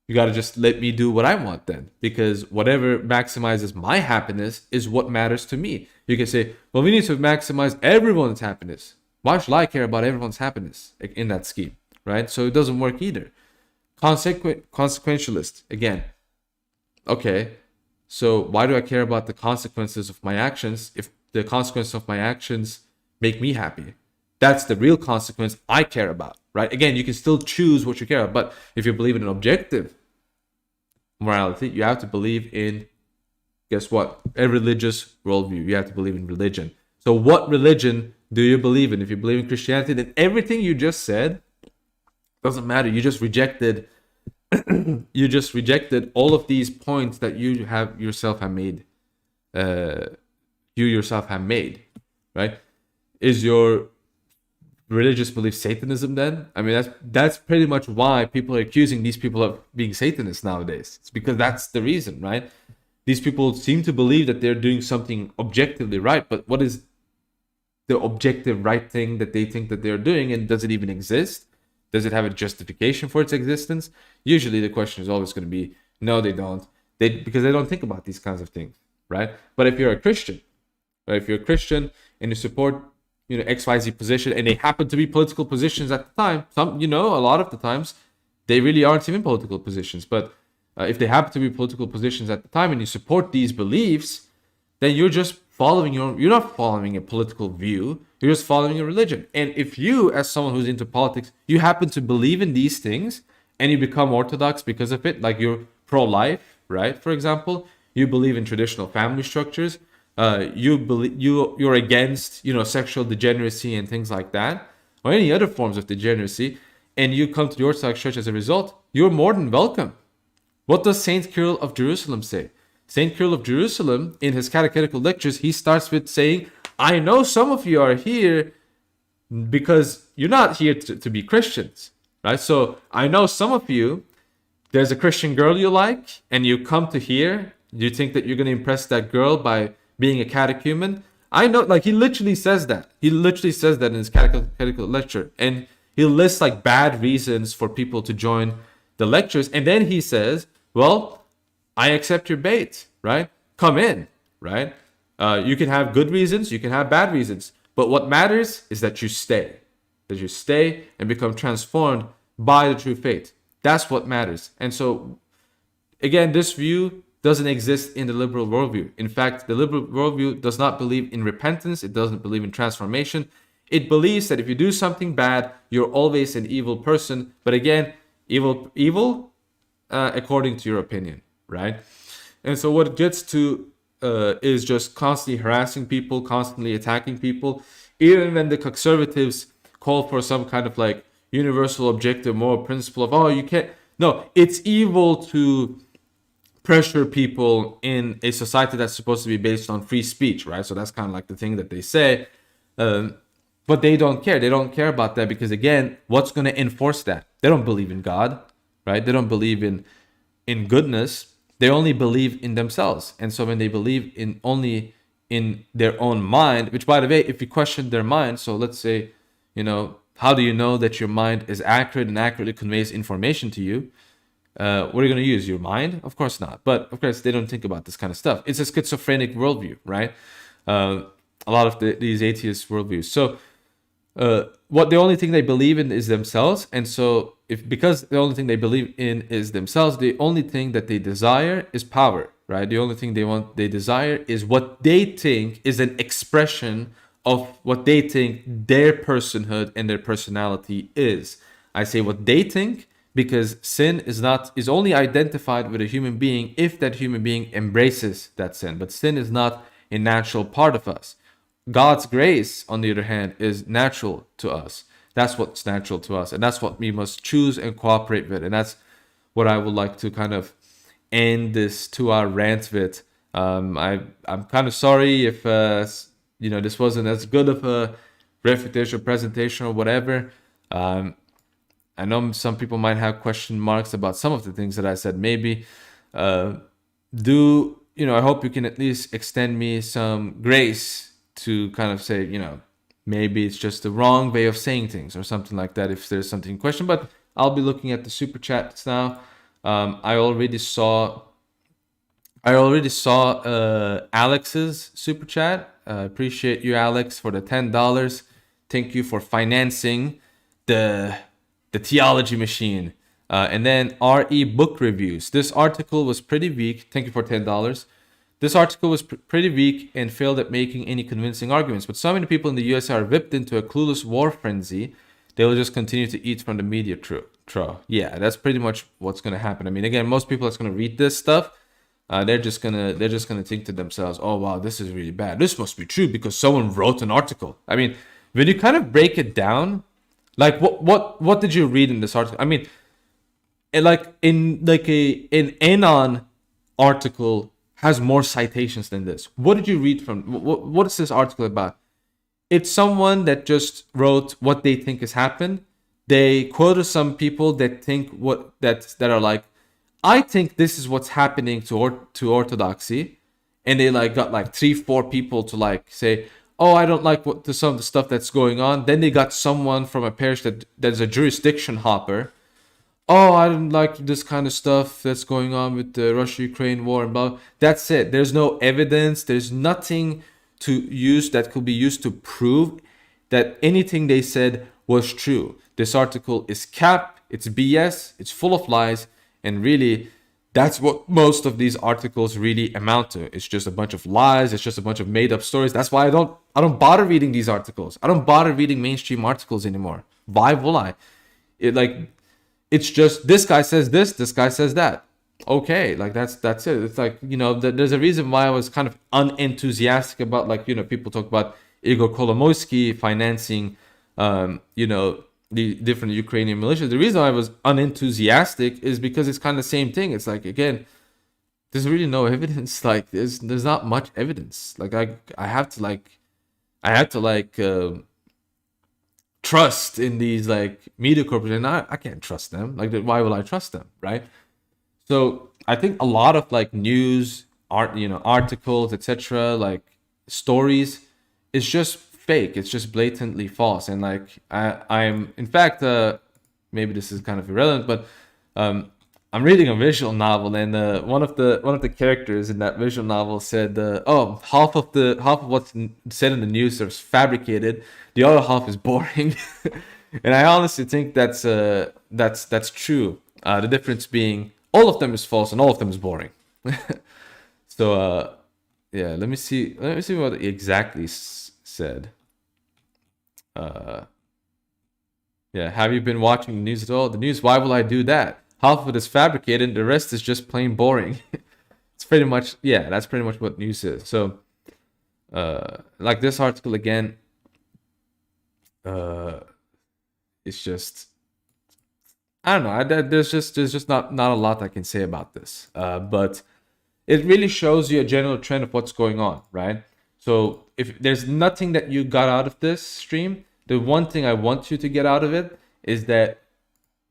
you got to just let me do what I want then, because whatever maximizes my happiness is what matters to me. You can say, well, we need to maximize everyone's happiness. Why should I care about everyone's happiness in that scheme, right? So it doesn't work either. Consequentialist, again. Okay, so why do I care about the consequences of my actions if the consequences of my actions make me happy? That's the real consequence I care about, right? Again, you can still choose what you care about, but if you believe in an objective morality, you have to believe in, guess what? A religious worldview. You have to believe in religion. So what religion do you believe in? If you believe in Christianity, then everything you just said doesn't matter. You just rejected all of these points that you yourself have made, right? Is your religious belief Satanism then? I mean, that's pretty much why people are accusing these people of being Satanists nowadays. It's because that's the reason, right? These people seem to believe that they're doing something objectively right, but what is the objective right thing that they think that they're doing, and does it even exist? Does it have a justification for its existence? Usually the question is always going to be, no, they don't. Because they don't think about these kinds of things, right? But if you're a Christian, right? If you're a Christian and you support, XYZ position, and they happen to be political positions at the time, a lot of the times, they really aren't even political positions. But if they happen to be political positions at the time and you support these beliefs, then you're just you're not following a political view, you're just following a religion. And if you, as someone who's into politics, you happen to believe in these things and you become Orthodox because of it, like you're pro-life, right? For example, you believe in traditional family structures, you're against, sexual degeneracy and things like that, or any other forms of degeneracy, and you come to the Orthodox Church as a result, you're more than welcome. What does Saint Cyril of Jerusalem say? Saint Cyril of Jerusalem, in his catechetical lectures, he starts with saying, I know some of you are here because you're not here to be Christians, right? So I know some of you, there's a Christian girl you like, and you come to here, you think that you're going to impress that girl by being a catechumen. I know, he literally says that. He literally says that in his catechetical lecture. And he lists bad reasons for people to join the lectures. And then he says, well, I accept your bait, right? Come in, right? You can have good reasons, you can have bad reasons. But what matters is that you stay. That you stay and become transformed by the true faith. That's what matters. And so, again, this view doesn't exist in the liberal worldview. In fact, the liberal worldview does not believe in repentance. It doesn't believe in transformation. It believes that if you do something bad, you're always an evil person. But again, evil according to your opinion, right? And so what it gets to is just constantly harassing people, constantly attacking people. Even when the conservatives call for some kind of universal objective moral principle of, you can't. No, it's evil to pressure people in a society that's supposed to be based on free speech, right? So that's kind of the thing that they say. But they don't care. They don't care about that because, again, what's going to enforce that? They don't believe in God, right? They don't believe in goodness. They only believe in themselves. And so when they believe only in their own mind, which, by the way, if you question their mind, so let's say, how do you know that your mind is accurate and accurately conveys information to you? What are you going to use? Your mind? Of course not. But of course, they don't think about this kind of stuff. It's a schizophrenic worldview, right? A lot of these atheist worldviews. So the only thing they believe in is themselves. And so because the only thing they believe in is themselves, the only thing that they desire is power, right? The only thing they desire is what they think is an expression of what they think their personhood and their personality is. I say what they think because sin is only identified with a human being if that human being embraces that sin. But sin is not a natural part of us. God's grace, on the other hand, is natural to us. That's what's natural to us, and that's what we must choose and cooperate with. And that's what I would like to kind of end this 2-hour rant with. I'm kind of sorry if this wasn't as good of a refutation presentation or whatever. I know some people might have question marks about some of the things that I said. Maybe I hope you can at least extend me some grace to kind of say, maybe it's just the wrong way of saying things or something like that if there's something in question. But I'll be looking at the super chats now. I already saw Alex's super chat. Appreciate you, Alex, for the $10. Thank you for financing the theology machine. And then RE book reviews. This article was pretty weak. Thank you for $10. This article was pretty weak and failed at making any convincing arguments. But so many people in the US are whipped into a clueless war frenzy. They will just continue to eat from the media trough. Yeah, that's pretty much what's going to happen. I mean, again, most people that's going to read this stuff, they're just gonna think to themselves, "Oh wow, this is really bad. This must be true because someone wrote an article." I mean, when you kind of break it down, like what did you read in this article? I mean, an Anon article has more citations than this. What did you read from? What is this article about? It's someone that just wrote what they think has happened. They quoted some people that think that are like, I think this is what's happening to Orthodoxy, and they got 3-4 people to say, oh, I don't like some of the stuff that's going on. Then they got someone from a parish that's a jurisdiction hopper. Oh, I don't like this kind of stuff that's going on with the Russia-Ukraine war and blah. That's it. There's no evidence. There's nothing to use that could be used to prove that anything they said was true. This article is cap. It's BS. It's full of lies. And really, that's what most of these articles really amount to. It's just a bunch of lies. It's just a bunch of made-up stories. That's why I don't bother reading these articles. I don't bother reading mainstream articles anymore. Why will I? It's just this guy says this guy says that. Okay, that's it. It's there's a reason why I was kind of unenthusiastic about people talk about Igor Kolomoisky financing the different Ukrainian militias. The reason I was unenthusiastic is because it's kind of the same thing. It's again, there's really no evidence. There's not much evidence. I have to trust in these media corporations. And I can't trust them. Why will I trust them, right? So I think a lot of news, articles, etc., stories, is just fake. It's just blatantly false. And I'm in fact, maybe this is kind of irrelevant, but I'm reading a visual novel, and one of the characters in that visual novel said, half of what's said in the news is fabricated, the other half is boring. And I honestly think that's true. The difference being all of them is false and all of them is boring. So yeah, let me see what it exactly said. Yeah, have you been watching the news at all? The news, why will I do that? Half of it is fabricated, the rest is just plain boring. It's pretty much, yeah, that's pretty much what news is. So this article again, it's just, I don't know. There's just not a lot I can say about this. But it really shows you a general trend of what's going on, right? So if there's nothing that you got out of this stream, the one thing I want you to get out of it is that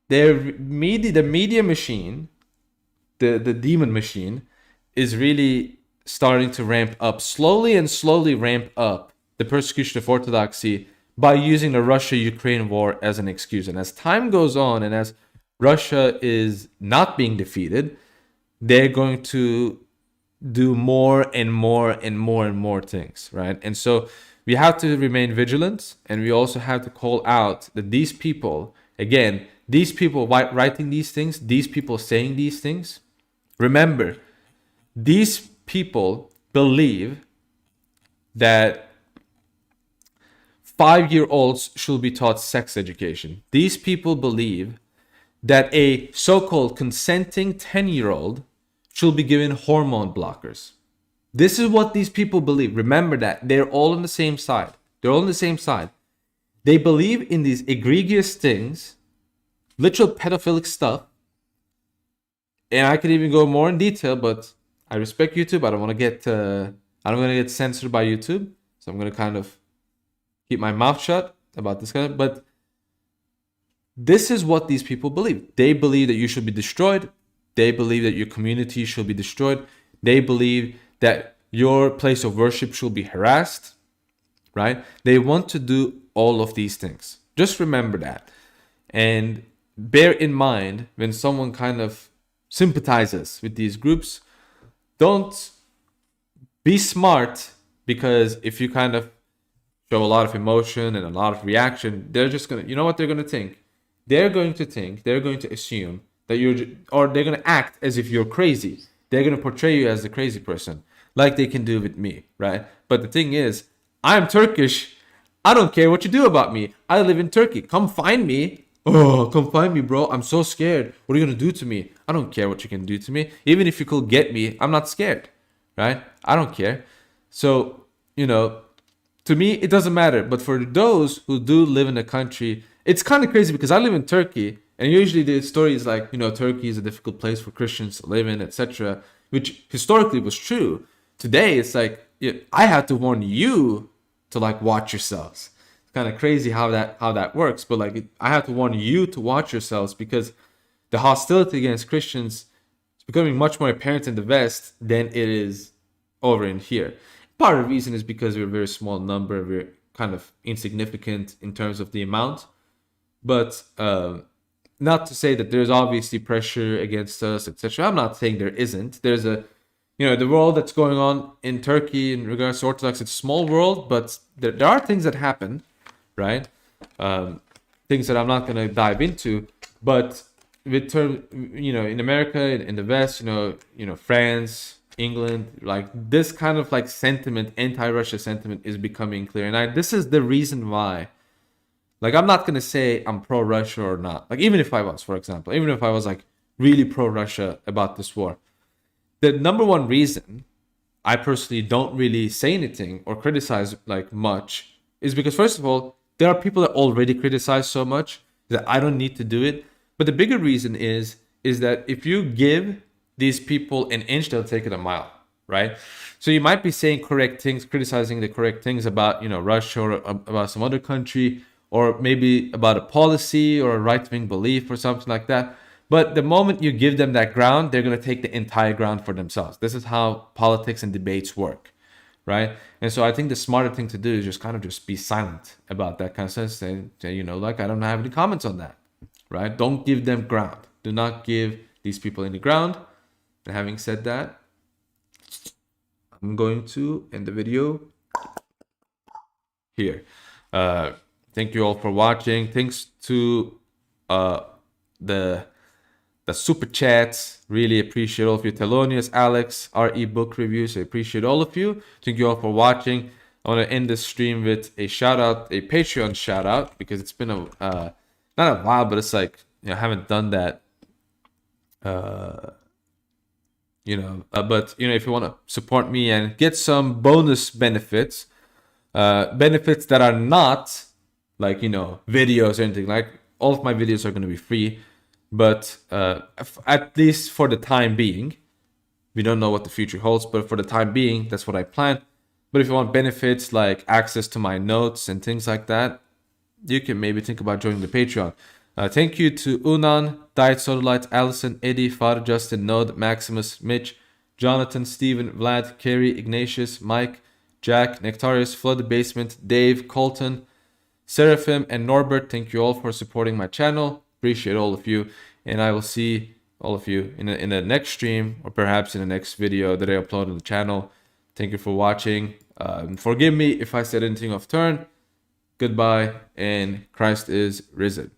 the media machine, the demon machine, is really starting to ramp up, slowly ramp up the persecution of Orthodoxy by using the Russia-Ukraine war as an excuse. And as time goes on, and as Russia is not being defeated, they're going to do more and more things, right? And so we have to remain vigilant, and we also have to call out that these people, again, these people writing these things, these people saying these things, remember, these people believe that 5-year-olds should be taught sex education. These people believe that a so-called consenting 10-year-old should be given hormone blockers. This is what these people believe. Remember that. They're all on the same side. They're all on the same side. They believe in these egregious things, literal pedophilic stuff. And I could even go more in detail, but I respect YouTube. I don't want to get censored by YouTube, so I'm gonna kind of keep my mouth shut about this kind of. But this is what these people believe. They believe that you should be destroyed. They believe that your community should be destroyed. They believe that your place of worship should be harassed, right? They want to do all of these things. Just remember that. And bear in mind when someone kind of sympathizes with these groups, don't be smart, because if you kind of show a lot of emotion and a lot of reaction, they're just going to, you know what they're going to think? They're going to assume that or they're going to act as if you're crazy. They're going to portray you as the crazy person, like they can do with me, right? But the thing is, I'm Turkish. I don't care what you do about me. I live in Turkey. Come find me. Oh, come find me, bro. I'm so scared. What are you going to do to me? I don't care what you can do to me. Even if you could get me, I'm not scared, right? I don't care. So, to me, it doesn't matter. But for those who do live in a country, it's kind of crazy because I live in Turkey, and usually the story is like, Turkey is a difficult place for Christians to live in, etc., which historically was true. Today, it's like, I have to warn you to watch yourselves. It's kind of crazy how that works, but I have to warn you to watch yourselves, because the hostility against Christians is becoming much more apparent in the West than it is over in here. Part of the reason is because we're a very small number. We're kind of insignificant in terms of the amount. But not to say that there's obviously pressure against us, etc. I'm not saying there isn't. There's the world that's going on in Turkey in regards to Orthodox, it's a small world, but there are things that happen, right? Things that I'm not going to dive into. But in America, in the West, France, England, this kind of sentiment, anti-Russia sentiment is becoming clear. And this is the reason why, I'm not going to say I'm pro-Russia or not. Even if I was, for example, even if I was really pro-Russia about this war, the number one reason I personally don't really say anything or criticize much is because, first of all, there are people that already criticize so much that I don't need to do it. But the bigger reason is that if you give these people an inch, they'll take it a mile, right? So you might be saying correct things, criticizing the correct things about, Russia or about some other country, or maybe about a policy or a right-wing belief or something like that. But the moment you give them that ground, they're going to take the entire ground for themselves. This is how politics and debates work, right? And so I think the smarter thing to do is just be silent about that kind of stuff. Say, I don't have any comments on that, right? Don't give them ground. Do not give these people any ground. And having said that, I'm going to end the video here. Thank you all for watching. Thanks to the super chats. Really appreciate all of you. Thelonious, Alex, RE book reviews. I appreciate all of you. Thank you all for watching. I want to end this stream with a shout out, a Patreon shout out, because it's been not a while, but it's I haven't done that. But if you want to support me and get some bonus benefits, benefits that are not videos or anything, all of my videos are going to be free, but at least for the time being, we don't know what the future holds, but for the time being, that's what I plan. But if you want benefits like access to my notes and things like that, you can maybe think about joining the Patreon. Thank you to Unan, Diet Sodalite, Allison, Eddie, Father Justin, Node, Maximus, Mitch, Jonathan, Steven, Vlad, Kerry, Ignatius, Mike, Jack, Nectarius, Flood the Basement, Dave, Colton, Seraphim, and Norbert. Thank you all for supporting my channel. Appreciate all of you. And I will see all of you in the next stream, or perhaps in the next video that I upload on the channel. Thank you for watching. Forgive me if I said anything off turn. Goodbye, and Christ is risen.